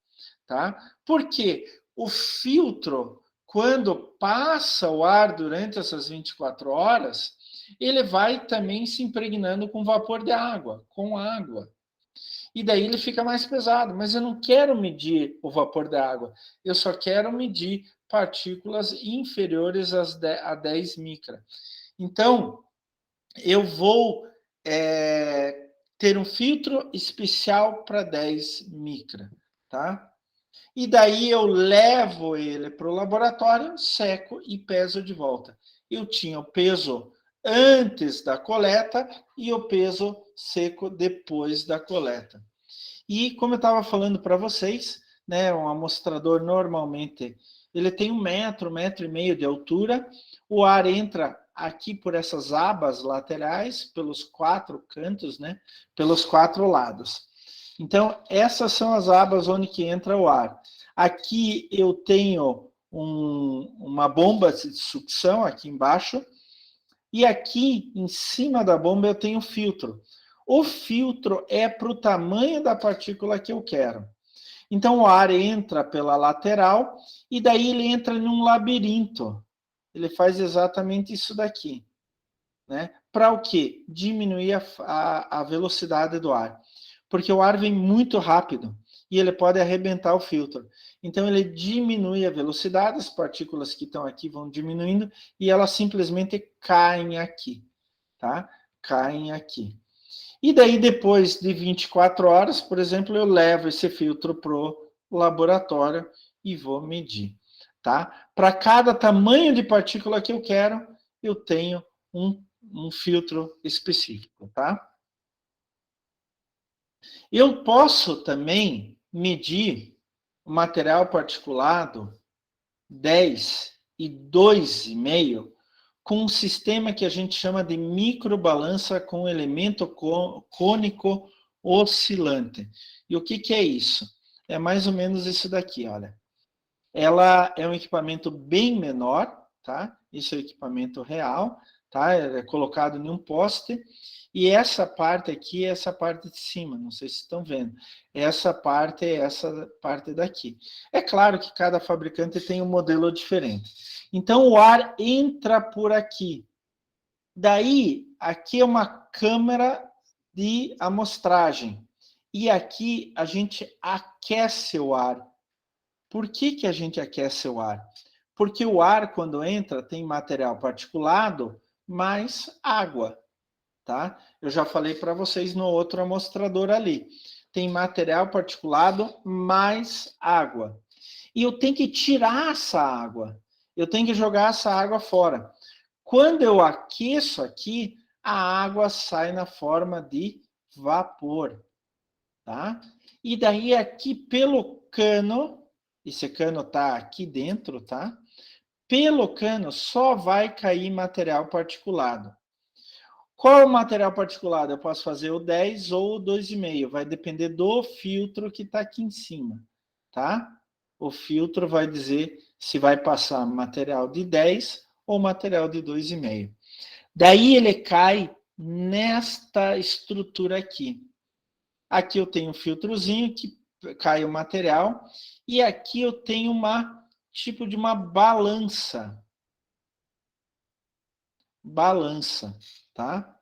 Tá? Por quê? O filtro, quando passa o ar durante essas 24 horas, ele vai também se impregnando com vapor de água, com água. E daí ele fica mais pesado. Mas eu não quero medir o vapor da água, eu só quero medir partículas inferiores a 10 micra. Então, eu vou ter um filtro especial para 10 micra, tá? E daí eu levo ele para o laboratório, seco e peso de volta. Eu tinha o peso antes da coleta e o peso seco depois da coleta. E como eu estava falando para vocês, né, um amostrador normalmente ele tem 1 metro e meio de altura, o ar entra aqui por essas abas laterais, pelos 4 cantos, né, pelos 4 lados. Então, essas são as abas onde que entra o ar. Aqui eu tenho uma bomba de sucção aqui embaixo, e aqui em cima da bomba eu tenho filtro. O filtro é para o tamanho da partícula que eu quero. Então, o ar entra pela lateral e daí ele entra num labirinto. Ele faz exatamente isso daqui. Né? Para o quê? Diminuir a velocidade do ar. Porque o ar vem muito rápido e ele pode arrebentar o filtro. Então, ele diminui a velocidade, as partículas que estão aqui vão diminuindo e elas simplesmente caem aqui. Tá? Caem aqui. E daí, depois de 24 horas, por exemplo, eu levo esse filtro para o laboratório e vou medir. Tá? Para cada tamanho de partícula que eu quero, eu tenho um filtro específico. Tá? Eu posso também medir o material particulado 10 e 2,5 com um sistema que a gente chama de microbalança com elemento cônico oscilante. E o que é isso? É mais ou menos isso daqui, olha. Ela é um equipamento bem menor, tá? Esse é o equipamento real, tá? É colocado em um poste. E essa parte aqui é essa parte de cima, não sei se estão vendo. Essa parte é essa parte daqui. É claro que cada fabricante tem um modelo diferente. Então, o ar entra por aqui. Daí, aqui é uma câmara de amostragem. E aqui a gente aquece o ar. Por que a gente aquece o ar? Porque o ar, quando entra, tem material particulado mais água. Tá? Eu já falei para vocês no outro amostrador ali. Tem material particulado mais água. E eu tenho que tirar essa água. Eu tenho que jogar essa água fora. Quando eu aqueço aqui, a água sai na forma de vapor. Tá? E daí aqui pelo cano, esse cano está aqui dentro, tá? Pelo cano só vai cair material particulado. Qual é o material particulado? Eu posso fazer o 10 ou o 2,5. Vai depender do filtro que está aqui em cima. Tá? O filtro vai dizer se vai passar material de 10 ou material de 2,5. Daí ele cai nesta estrutura aqui. Aqui eu tenho um filtrozinho que cai o material. E aqui eu tenho uma tipo de uma balança. Balança, tá?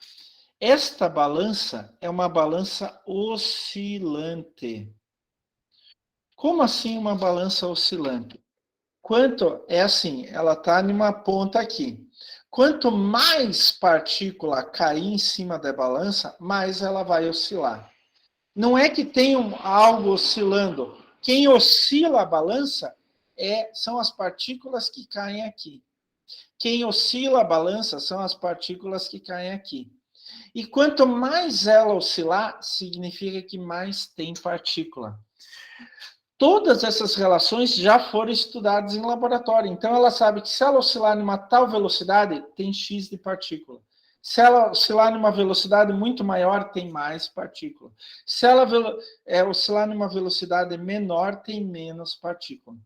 Esta balança é uma balança oscilante. Como assim uma balança oscilante? Quanto é assim, ela está numa ponta aqui. Quanto mais partícula cair em cima da balança, mais ela vai oscilar. Não é que tem algo oscilando. Quem oscila a balança são as partículas que caem aqui. Quem oscila a balança são as partículas que caem aqui. E quanto mais ela oscilar, significa que mais tem partícula. Todas essas relações já foram estudadas em laboratório. Então, ela sabe que se ela oscilar numa tal velocidade, tem X de partícula. Se ela oscilar numa velocidade muito maior, tem mais partícula. Se ela oscilar numa velocidade menor, tem menos partícula.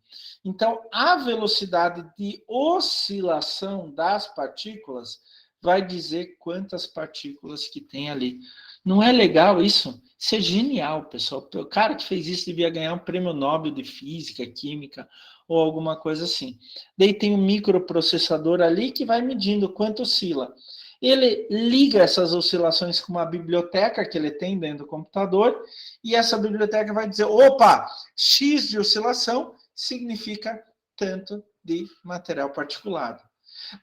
Então, a velocidade de oscilação das partículas vai dizer quantas partículas que tem ali. Não é legal isso? Isso é genial, pessoal. O cara que fez isso devia ganhar um prêmio Nobel de Física, Química ou alguma coisa assim. Daí tem um microprocessador ali que vai medindo quanto oscila. Ele liga essas oscilações com uma biblioteca que ele tem dentro do computador e essa biblioteca vai dizer, opa, X de oscilação significa tanto de material particulado.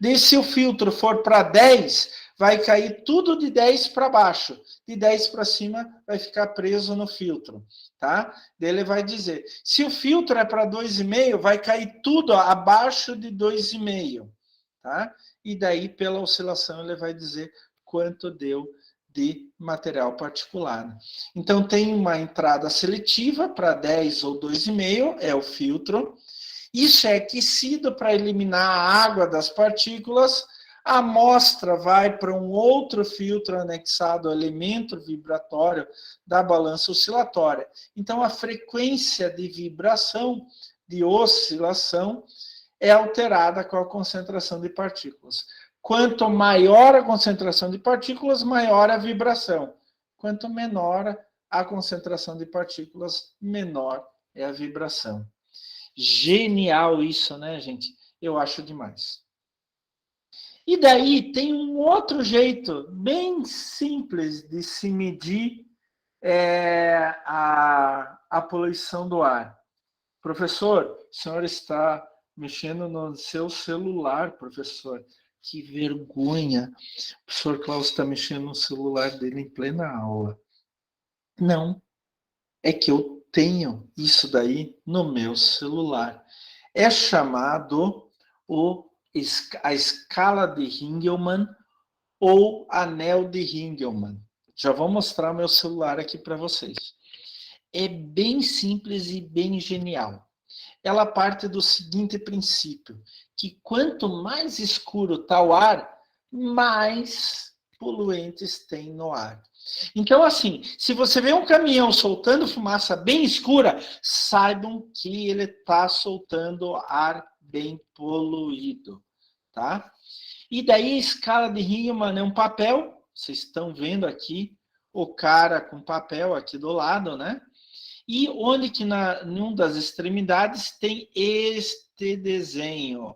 Daí, se o filtro for para 10, vai cair tudo de 10 para baixo. De 10 para cima, vai ficar preso no filtro. Tá? Daí ele vai dizer, se o filtro é para 2,5, vai cair tudo abaixo de 2,5. Tá? E daí, pela oscilação, ele vai dizer quanto deu de material particulado. Então, tem uma entrada seletiva para 10 ou 2,5, é o filtro. Isso é aquecido para eliminar a água das partículas. A amostra vai para um outro filtro anexado ao elemento vibratório da balança oscilatória. Então, a frequência de vibração, de oscilação, é alterada com a concentração de partículas. Quanto maior a concentração de partículas, maior a vibração. Quanto menor a concentração de partículas, menor é a vibração. Genial isso, né, gente? Eu acho demais. E daí tem um outro jeito bem simples de se medir a poluição do ar. Professor, o senhor está mexendo no seu celular, professor. Que vergonha. O professor Klaus está mexendo no celular dele em plena aula. Não, é que eu tenho isso daí no meu celular. É chamado a escala de Ringelmann ou anel de Ringelmann. Já vou mostrar meu celular aqui para vocês. É bem simples e bem genial. Ela parte do seguinte princípio, que quanto mais escuro está o ar, mais poluentes tem no ar. Então, assim, se você vê um caminhão soltando fumaça bem escura, saibam que ele está soltando ar bem poluído, tá? E daí a escala de Riemann é um papel, vocês estão vendo aqui o cara com papel aqui do lado, né? E onde que em uma das extremidades tem este desenho,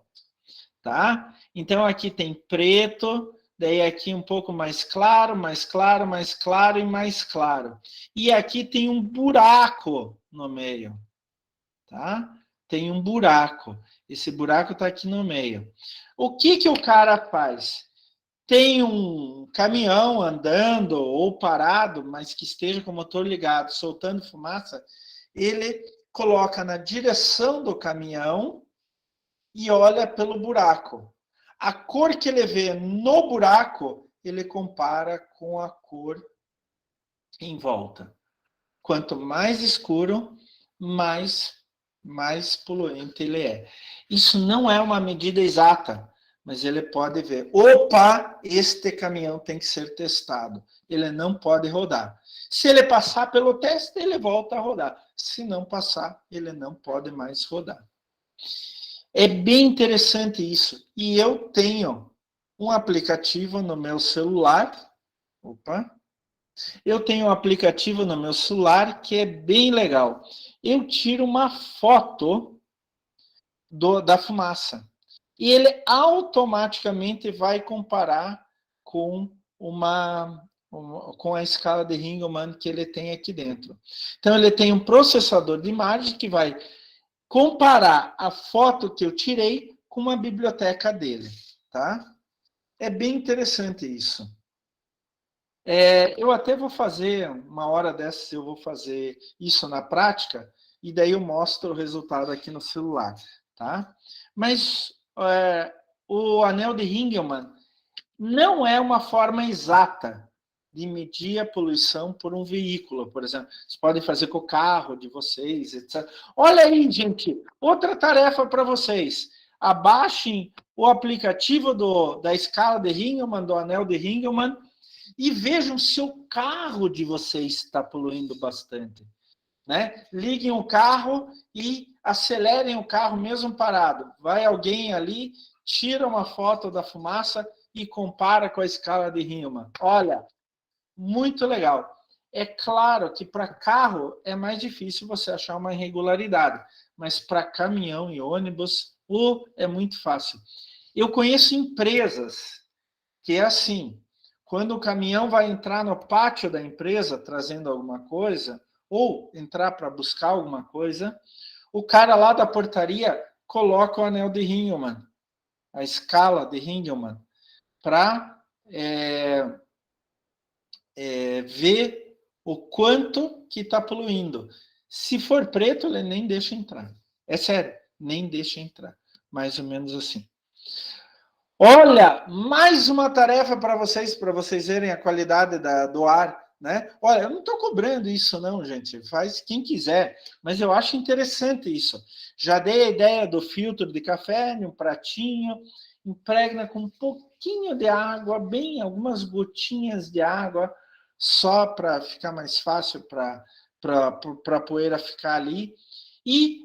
tá? Então aqui tem preto, daí aqui um pouco mais claro, mais claro, mais claro e mais claro. E aqui tem um buraco no meio, tá? Tem um buraco. Esse buraco está aqui no meio. O que que o cara faz? Tem um caminhão andando ou parado, mas que esteja com o motor ligado, soltando fumaça, ele coloca na direção do caminhão e olha pelo buraco. A cor que ele vê no buraco, ele compara com a cor em volta. Quanto mais escuro, mais poluente ele é. Isso não é uma medida exata, mas ele pode ver. Opa, este caminhão tem que ser testado. Ele não pode rodar. Se ele passar pelo teste, ele volta a rodar. Se não passar, ele não pode mais rodar. É bem interessante isso. E eu tenho um aplicativo no meu celular. Opa! Eu tenho um aplicativo no meu celular que é bem legal. Eu tiro uma foto da fumaça. E ele automaticamente vai comparar com com a escala de Ringelmann que ele tem aqui dentro. Então, ele tem um processador de imagem que vai comparar a foto que eu tirei com uma biblioteca dele, tá? É bem interessante isso. Eu até vou fazer, uma hora dessas eu vou fazer isso na prática, e daí eu mostro o resultado aqui no celular, tá? Mas o anel de Ringelmann não é uma forma exata de medir a poluição por um veículo, por exemplo. Vocês podem fazer com o carro de vocês, etc. Olha aí, gente, outra tarefa para vocês. Abaixem o aplicativo da escala de Ringelmann, do anel de Ringelmann, e vejam se o carro de vocês está poluindo bastante. Né? Liguem o carro e acelerem o carro mesmo parado. Vai alguém ali, tira uma foto da fumaça e compara com a escala de Ringelmann. Olha, muito legal. É claro que para carro é mais difícil você achar uma irregularidade, mas para caminhão e ônibus é muito fácil. Eu conheço empresas que é assim, quando o caminhão vai entrar no pátio da empresa trazendo alguma coisa, ou entrar para buscar alguma coisa, o cara lá da portaria coloca o anel de Ringelmann, a escala de Ringelmann, para ver o quanto que está poluindo. Se for preto, ele nem deixa entrar. É sério, nem deixa entrar. Mais ou menos assim. Olha, mais uma tarefa para vocês verem a qualidade do ar, né? Olha, eu não estou cobrando isso não, gente. Faz quem quiser, mas eu acho interessante isso. Já dei a ideia do filtro de café, um pratinho, impregna com um pouquinho de água, bem algumas gotinhas de água, só para ficar mais fácil para a poeira ficar ali. E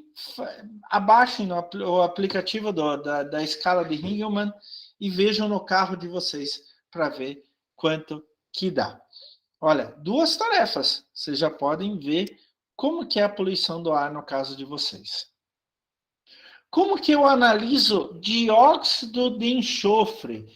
abaixem o aplicativo da escala de Ringelmann e vejam no carro de vocês para ver quanto que dá. Olha, 2 tarefas. Vocês já podem ver como que é a poluição do ar no caso de vocês. Como que eu analiso dióxido de enxofre?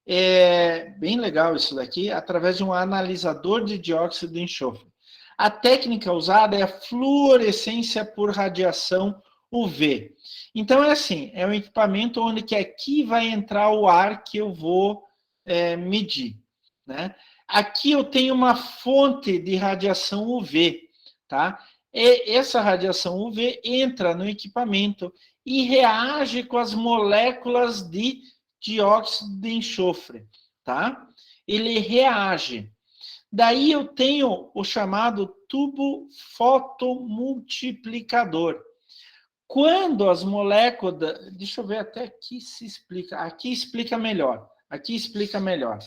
É bem legal isso daqui, através de um analisador de dióxido de enxofre. A técnica usada é a fluorescência por radiação UV. Então, é assim, é um equipamento onde que aqui vai entrar o ar que eu vou medir. Né? Aqui eu tenho uma fonte de radiação UV. Tá? E essa radiação UV entra no equipamento e reage com as moléculas de dióxido de enxofre. Tá? Ele reage. Daí eu tenho o chamado tubo fotomultiplicador. Quando as moléculas... Deixa eu ver até aqui se explica. Aqui explica melhor. Aqui explica melhor.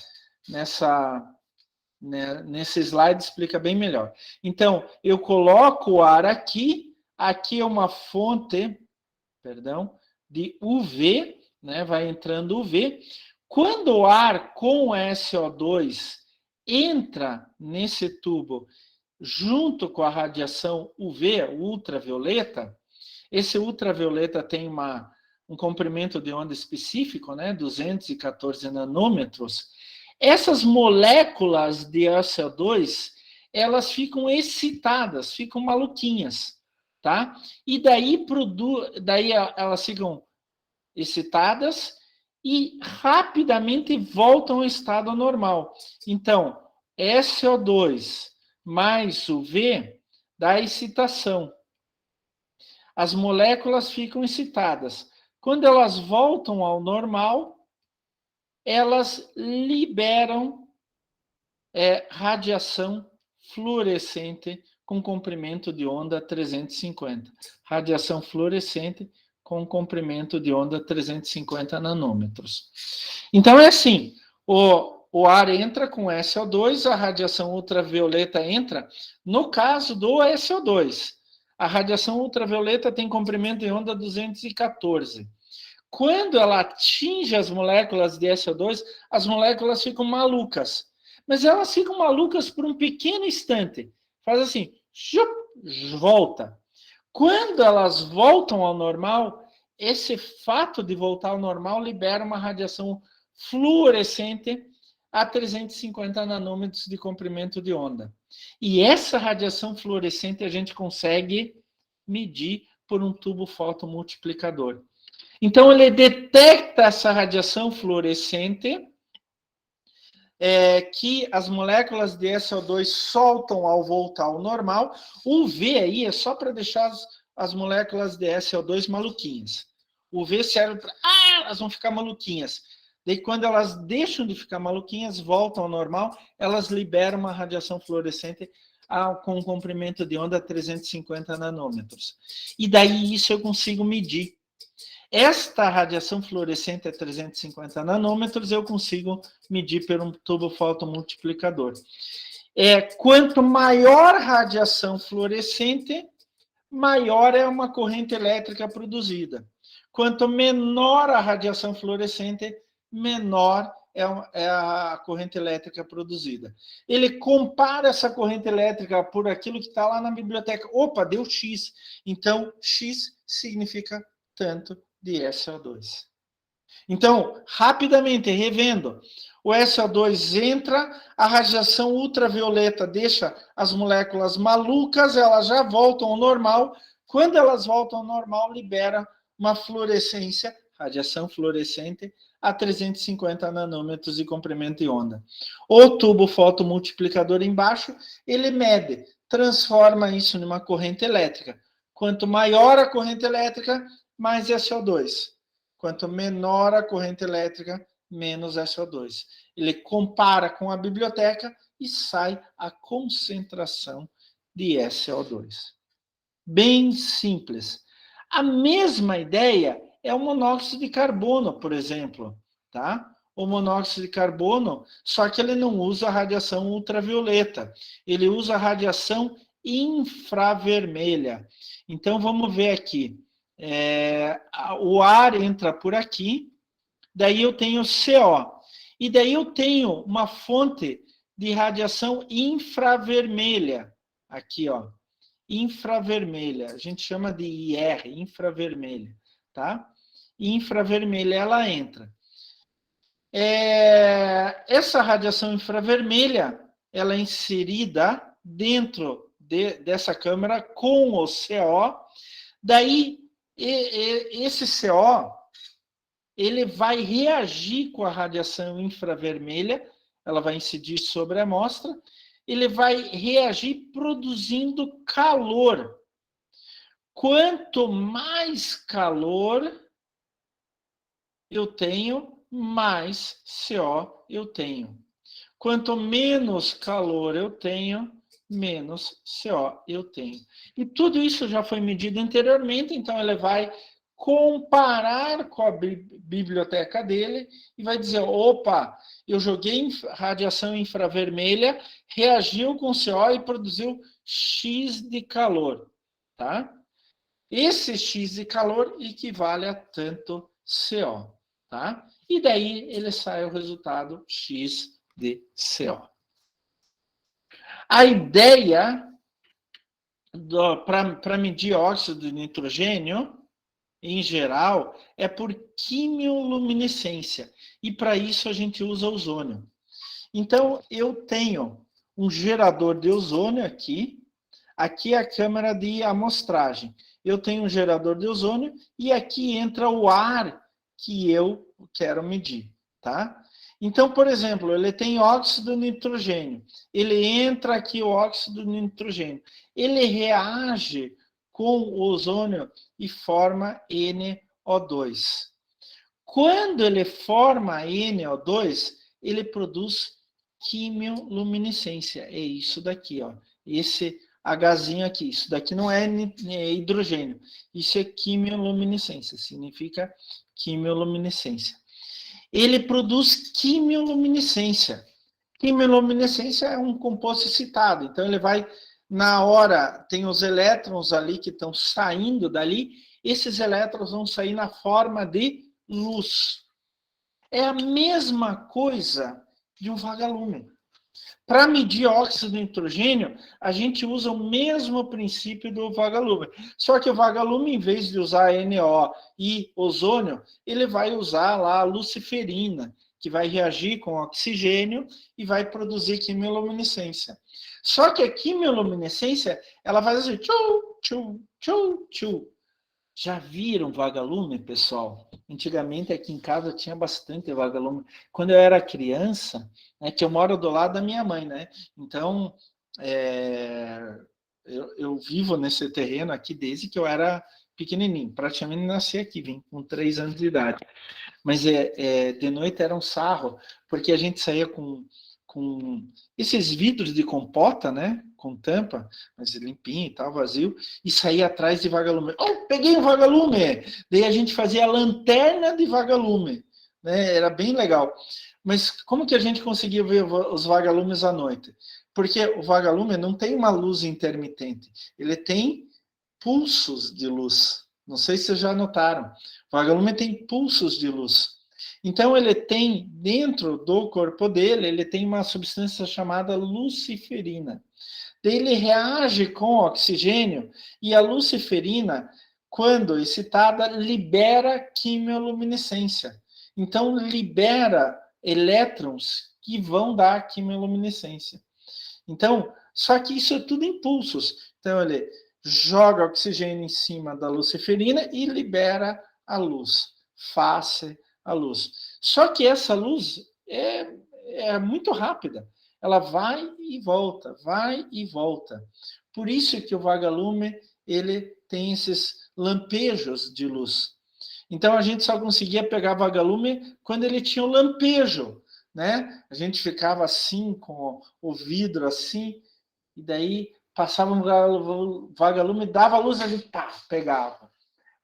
Nesse slide explica bem melhor. Então, eu coloco o ar aqui. Aqui é uma fonte, de UV, né? Vai entrando UV. Quando o ar com SO2 entra nesse tubo junto com a radiação UV, ultravioleta, esse ultravioleta tem um comprimento de onda específico, né, 214 nanômetros. Essas moléculas de SO2, elas ficam excitadas, ficam maluquinhas, tá? E daí elas ficam excitadas e rapidamente voltam ao estado normal. Então, SO2 mais UV dá excitação. As moléculas ficam excitadas. Quando elas voltam ao normal, elas liberam radiação fluorescente com comprimento de onda 350. Radiação fluorescente com comprimento de onda 350 nanômetros. Então, é assim, o ar entra com SO2, a radiação ultravioleta entra. No caso do SO2, a radiação ultravioleta tem comprimento de onda 214. Quando ela atinge as moléculas de SO2, as moléculas ficam malucas. Mas elas ficam malucas por um pequeno instante. Faz assim, volta. Quando elas voltam ao normal, esse fato de voltar ao normal libera uma radiação fluorescente a 350 nanômetros de comprimento de onda. E essa radiação fluorescente a gente consegue medir por um tubo fotomultiplicador. Então, ele detecta essa radiação fluorescente que as moléculas de SO2 soltam ao voltar ao normal. O V aí é só para deixar as moléculas de SO2 maluquinhas. O V serve para... elas vão ficar maluquinhas. Daí, quando elas deixam de ficar maluquinhas, voltam ao normal, elas liberam uma radiação fluorescente com um comprimento de onda 350 nanômetros. E daí isso eu consigo medir. Esta radiação fluorescente a 350 nanômetros eu consigo medir por um tubo fotomultiplicador. Quanto maior radiação fluorescente, maior é uma corrente elétrica produzida. Quanto menor a radiação fluorescente, menor é a corrente elétrica produzida. Ele compara essa corrente elétrica por aquilo que está lá na biblioteca. Opa, deu X. Então, X significa tanto de SO2. Então, rapidamente, revendo, o SO2 entra, a radiação ultravioleta deixa as moléculas malucas, elas já voltam ao normal. Quando elas voltam ao normal, libera uma fluorescência, radiação fluorescente, a 350 nanômetros de comprimento de onda. O tubo fotomultiplicador embaixo, ele mede, transforma isso numa corrente elétrica. Quanto maior a corrente elétrica, mais SO2. Quanto menor a corrente elétrica, menos SO2. Ele compara com a biblioteca e sai a concentração de SO2. Bem simples. A mesma ideia é o monóxido de carbono, por exemplo, tá? O monóxido de carbono, só que ele não usa a radiação ultravioleta, ele usa a radiação infravermelha. Então, vamos ver aqui. O ar entra por aqui, daí eu tenho CO. E daí eu tenho uma fonte de radiação infravermelha. Aqui, ó. Infravermelha. A gente chama de IR, infravermelha. Tá? Infravermelha, ela entra. Essa radiação infravermelha, ela é inserida dentro dessa câmara com o CO. Daí, esse CO, ele vai reagir com a radiação infravermelha, ela vai incidir sobre a amostra, ele vai reagir produzindo calor. Quanto mais calor eu tenho, mais CO eu tenho. Quanto menos calor eu tenho, menos CO eu tenho. E tudo isso já foi medido anteriormente, então ele vai comparar com a biblioteca dele e vai dizer, opa, eu joguei radiação infravermelha, reagiu com CO e produziu X de calor, tá? Esse X de calor equivale a tanto CO, tá? E daí ele sai o resultado X de CO. A ideia para medir óxido de nitrogênio, em geral, é por quimioluminescência. E para isso a gente usa ozônio. Então, eu tenho um gerador de ozônio aqui. Aqui é a câmara de amostragem. Eu tenho um gerador de ozônio e aqui entra o ar que eu quero medir, tá? Então, por exemplo, ele tem óxido de nitrogênio. Ele entra aqui o óxido de nitrogênio. Ele reage com o ozônio e forma NO2. Quando ele forma NO2, ele produz quimioluminescência. É isso daqui, ó. Esse Hzinho aqui. Isso daqui não é hidrogênio. Isso é quimioluminescência. Significa quimioluminescência. Ele produz quimioluminescência. Quimioluminescência é um composto excitado. Então, ele vai, na hora, tem os elétrons ali que estão saindo dali. Esses elétrons vão sair na forma de luz. É a mesma coisa de um vagalume. Para medir óxido de nitrogênio, a gente usa o mesmo princípio do vagalume. Só que o vagalume, em vez de usar NO e ozônio, ele vai usar lá a luciferina, que vai reagir com oxigênio e vai produzir quimioluminescência. Só que a quimioluminescência, ela faz assim, tchu, tchu, tchu, tchu. Já viram vagalume, pessoal? Antigamente aqui em casa tinha bastante vagalume. Quando eu era criança, né, que eu moro do lado da minha mãe, né? Então, eu vivo nesse terreno aqui desde que eu era pequenininho. Praticamente nasci aqui, vim com 3 anos de idade. Mas de noite era um sarro, porque a gente saía com esses vidros de compota, né? Com tampa, mas limpinho e tal, vazio, e saía atrás de vagalume. Oh, peguei um vagalume! Daí a gente fazia a lanterna de vagalume, né? Era bem legal. Mas como que a gente conseguia ver os vagalumes à noite? Porque o vagalume não tem uma luz intermitente, ele tem pulsos de luz. Não sei se vocês já notaram. O vagalume tem pulsos de luz. Então, ele tem, dentro do corpo dele, ele tem uma substância chamada luciferina. Ele reage com oxigênio e a luciferina, quando excitada, libera quimioluminescência. Então, libera elétrons que vão dar quimioluminescência. Então, só que isso é tudo impulsos. Então, ele joga oxigênio em cima da luciferina e libera a luz, face a luz. Só que essa luz é muito rápida. Ela vai e volta, vai e volta. Por isso que o vagalume ele tem esses lampejos de luz. Então a gente só conseguia pegar vagalume quando ele tinha o lampejo, né? A gente ficava assim com o vidro assim e daí passava um vagalume, dava a luz, a gente pá, pegava.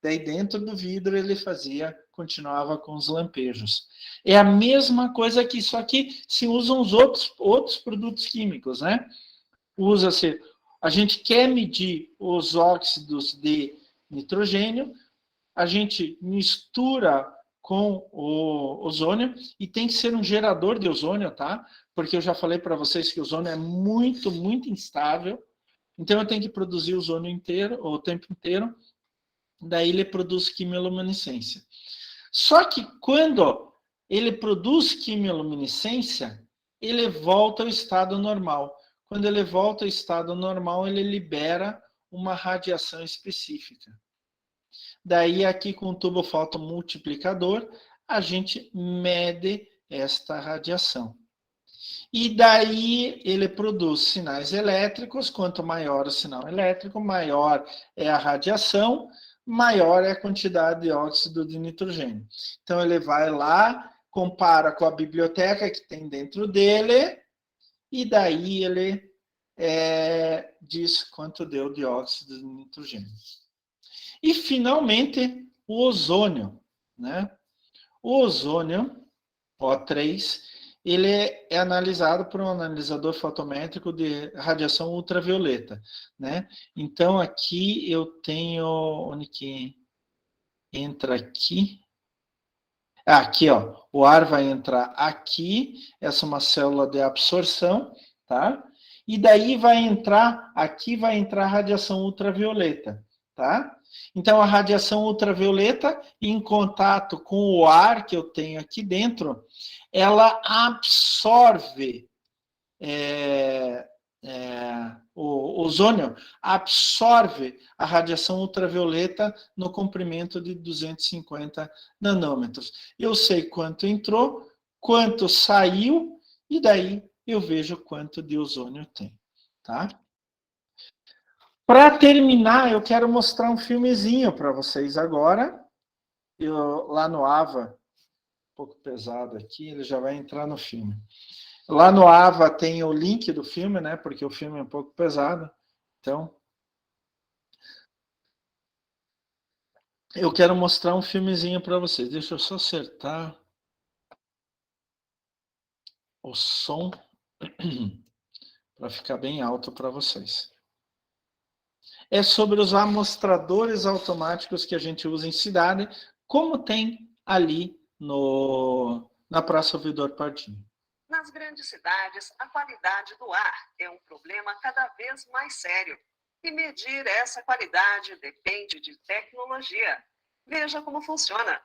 Daí dentro do vidro ele fazia, continuava com os lampejos. É a mesma coisa aqui, só que se usam os outros produtos químicos, né? Usa-se, a gente quer medir os óxidos de nitrogênio, a gente mistura com o ozônio e tem que ser um gerador de ozônio, tá? Porque eu já falei para vocês que o ozônio é muito, muito instável. Então eu tenho que produzir o ozônio inteiro, o tempo inteiro. Daí ele produz quimioluminescência. Só que quando ele produz quimioluminescência, ele volta ao estado normal. Quando ele volta ao estado normal, ele libera uma radiação específica. Daí, aqui com o tubo fotomultiplicador, a gente mede esta radiação. E daí ele produz sinais elétricos. Quanto maior o sinal elétrico, maior é a radiação, maior é a quantidade de óxido de nitrogênio. Então ele vai lá, compara com a biblioteca que tem dentro dele, e daí ele diz quanto deu de óxido de nitrogênio. E, finalmente, o ozônio, né? O ozônio, O3, ele é analisado por um analisador fotométrico de radiação ultravioleta, né? Então, aqui eu tenho, onde que entra aqui? Aqui, ó, o ar vai entrar aqui, essa é uma célula de absorção, tá? E daí aqui vai entrar a radiação ultravioleta, tá? Então, a radiação ultravioleta, em contato com o ar que eu tenho aqui dentro, ela absorve, o ozônio absorve a radiação ultravioleta no comprimento de 250 nanômetros. Eu sei quanto entrou, quanto saiu, e daí eu vejo quanto de ozônio tem, tá? Para terminar, eu quero mostrar um filmezinho para vocês agora. Lá no AVA, um pouco pesado aqui, ele já vai entrar no filme. Lá no AVA tem o link do filme, né? Porque o filme é um pouco pesado. Então, eu quero mostrar um filmezinho para vocês. Deixa eu só acertar o som para ficar bem alto para vocês. É sobre os amostradores automáticos que a gente usa em cidade, como tem ali na Praça Ouvidor Pardinho. Nas grandes cidades, a qualidade do ar é um problema cada vez mais sério. E medir essa qualidade depende de tecnologia. Veja como funciona.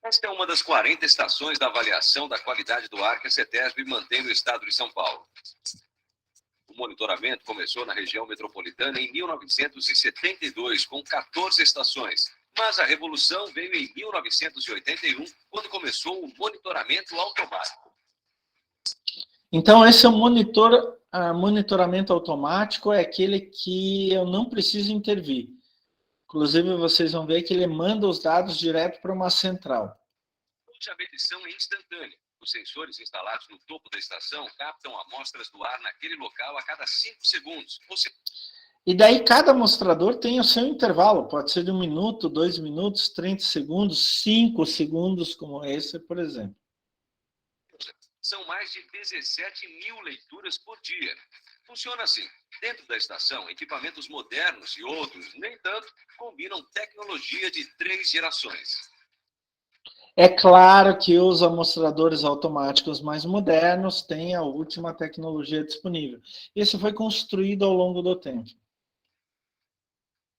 Esta é uma das 40 estações da avaliação da qualidade do ar que a CETESB mantém no estado de São Paulo. O monitoramento começou na região metropolitana em 1972, com 14 estações. Mas a revolução veio em 1981, quando começou o monitoramento automático. Então, esse é o monitoramento automático, é aquele que eu não preciso intervir. Inclusive, vocês vão ver que ele manda os dados direto para uma central. Hoje a medição é instantânea. Os sensores instalados no topo da estação captam amostras do ar naquele local a cada 5 segundos. E daí cada amostrador tem o seu intervalo, pode ser de 1 minuto, 2 minutos, 30 segundos, 5 segundos, como esse, por exemplo. São mais de 17 mil leituras por dia. Funciona assim. Dentro da estação, equipamentos modernos e outros, nem tanto, combinam tecnologia de 3 gerações. É claro que os amostradores automáticos mais modernos têm a última tecnologia disponível. Esse foi construído ao longo do tempo.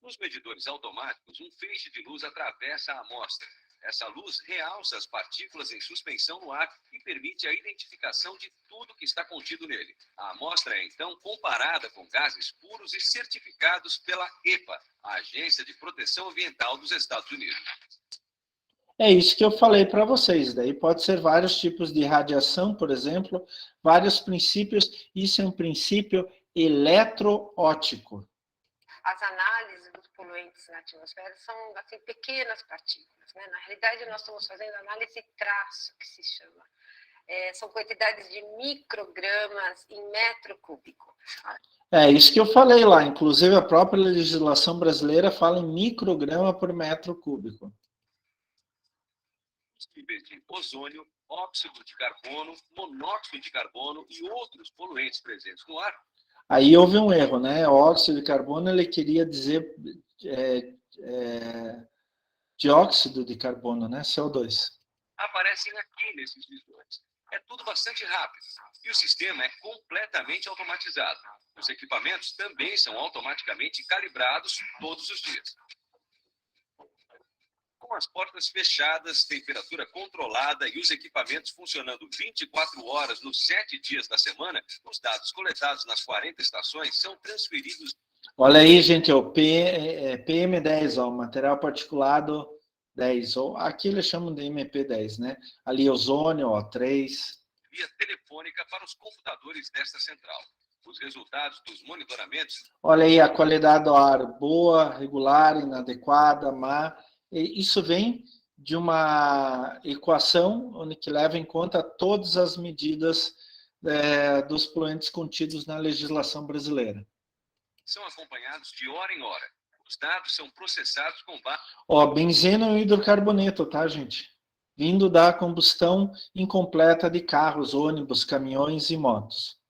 Nos medidores automáticos, um feixe de luz atravessa a amostra. Essa luz realça as partículas em suspensão no ar e permite a identificação de tudo que está contido nele. A amostra é, então, comparada com gases puros e certificados pela EPA, a Agência de Proteção Ambiental dos Estados Unidos. É isso que eu falei para vocês. Daí pode ser vários tipos de radiação, por exemplo, vários princípios. Isso é um princípio eletroóptico. As análises dos poluentes na atmosfera são assim, pequenas partículas, né? Na realidade, nós estamos fazendo análise traço, que se chama. São quantidades de microgramas em metro cúbico. É isso que eu falei lá. Inclusive, a própria legislação brasileira fala em micrograma por metro cúbico. Os níveis de ozônio, óxido de carbono, monóxido de carbono e outros poluentes presentes no ar. Aí houve um erro, né? O óxido de carbono, ele queria dizer dióxido de carbono, né? CO2. Aparecem aqui nesses visores. É tudo bastante rápido e o sistema é completamente automatizado. Os equipamentos também são automaticamente calibrados todos os dias. Com as portas fechadas, temperatura controlada e os equipamentos funcionando 24 horas nos 7 dias da semana, os dados coletados nas 40 estações são transferidos. Olha aí, gente, o PM10, ó, material particulado 10, ou aqui eles chamam de MP10, né? Ali ozônio, ó, 3. Via telefônica para os computadores desta central. Os resultados dos monitoramentos. Olha aí a qualidade do ar, boa, regular, inadequada, má. Isso vem de uma equação onde que leva em conta todas as medidas dos poluentes contidos na legislação brasileira. São acompanhados de hora em hora. Os dados são processados com base. Ó, benzeno e hidrocarboneto, tá, gente? Vindo da combustão incompleta de carros, ônibus, caminhões e motos.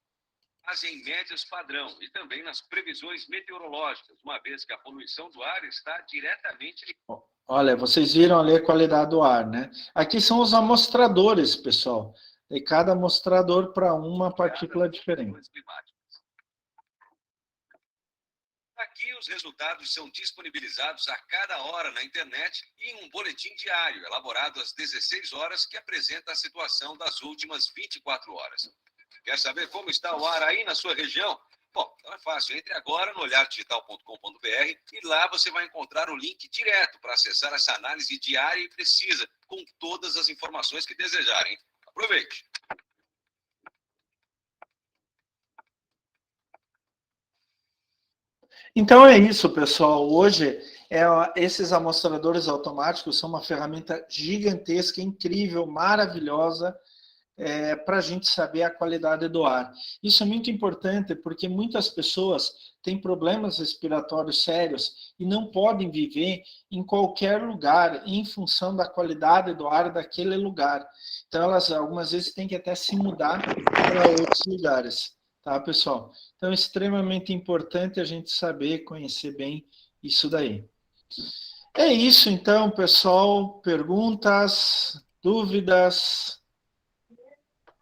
Em médias padrão e também nas previsões meteorológicas, uma vez que a poluição do ar está diretamente. Olha, vocês viram ali a qualidade do ar, né? Aqui são os amostradores, pessoal. E cada amostrador para uma partícula diferente. Aqui os resultados são disponibilizados a cada hora na internet e em um boletim diário, elaborado às 16 horas, que apresenta a situação das últimas 24 horas. Quer saber como está o ar aí na sua região? Bom, então é fácil. Entre agora no olhardigital.com.br e lá você vai encontrar o link direto para acessar essa análise diária e precisa, com todas as informações que desejarem. Aproveite! Então é isso, pessoal. Hoje, esses amostradores automáticos são uma ferramenta gigantesca, incrível, maravilhosa, para a gente saber a qualidade do ar. Isso é muito importante porque muitas pessoas têm problemas respiratórios sérios e não podem viver em qualquer lugar em função da qualidade do ar daquele lugar. Então, elas algumas vezes têm que até se mudar para outros lugares, tá, pessoal? Então, é extremamente importante a gente saber, conhecer bem isso daí. É isso, então, pessoal. Perguntas, dúvidas?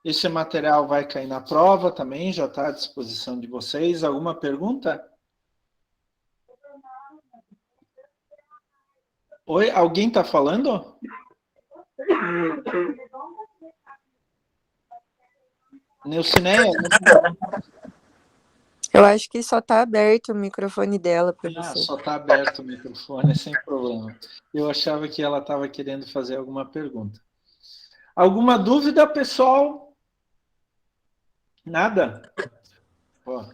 Esse material vai cair na prova também, já está à disposição de vocês. Alguma pergunta? Oi, alguém está falando? Neucineia? Eu acho que só está aberto o microfone dela para você. Só está aberto o microfone, sem problema. Eu achava que ela estava querendo fazer alguma pergunta. Alguma dúvida, pessoal? Nada? Ó,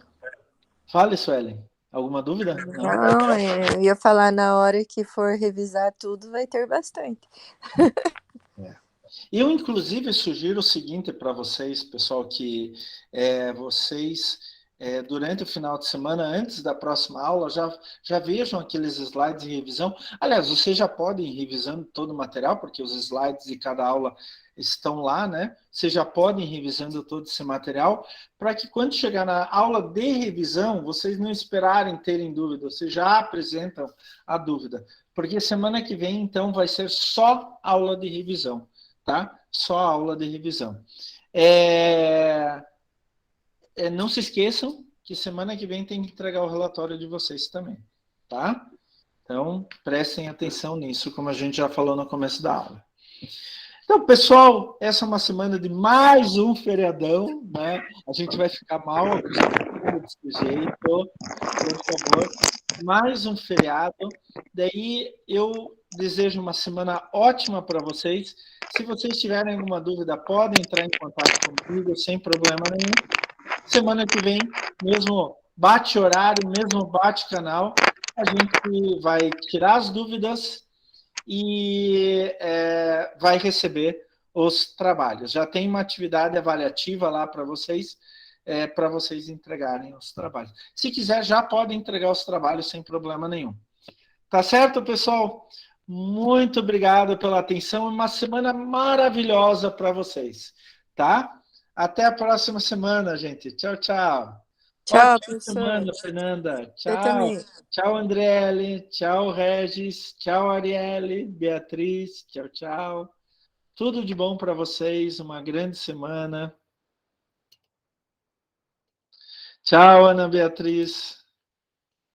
fale, Suelen. Alguma dúvida? Não, eu ia falar na hora que for revisar tudo, vai ter bastante. Eu, inclusive, sugiro o seguinte para vocês, pessoal, que vocês, durante o final de semana, antes da próxima aula, já vejam aqueles slides de revisão. Aliás, vocês já podem ir revisando todo o material, porque os slides de cada aula estão lá, né? Vocês já podem ir revisando todo esse material, para que quando chegar na aula de revisão, vocês não esperarem terem dúvida, vocês já apresentam a dúvida. Porque semana que vem, então, vai ser só aula de revisão. Tá? Só a aula de revisão. Não se esqueçam que semana que vem tem que entregar o relatório de vocês também, tá? Então, prestem atenção nisso, como a gente já falou no começo da aula. Então, pessoal, essa é uma semana de mais um feriadão, né? A gente vai ficar mal acostumado desse jeito, por favor. Mais um feriado. Daí, eu desejo uma semana ótima para vocês. Se vocês tiverem alguma dúvida, podem entrar em contato comigo, sem problema nenhum. Semana que vem, mesmo bate horário, mesmo bate canal, a gente vai tirar as dúvidas e vai receber os trabalhos. Já tem uma atividade avaliativa lá para vocês entregarem os trabalhos. Se quiser, já pode entregar os trabalhos sem problema nenhum. Tá certo, pessoal? Muito obrigado pela atenção. Uma semana maravilhosa para vocês, tá? Até a próxima semana, gente. Tchau, tchau. Tchau, Ótima semana, Fernanda. Eu Tchau. também. Tchau, Andriele. Tchau, Regis. Tchau, Arielle. Beatriz. Tchau, tchau. Tudo de bom para vocês. Uma grande semana. Tchau, Ana Beatriz.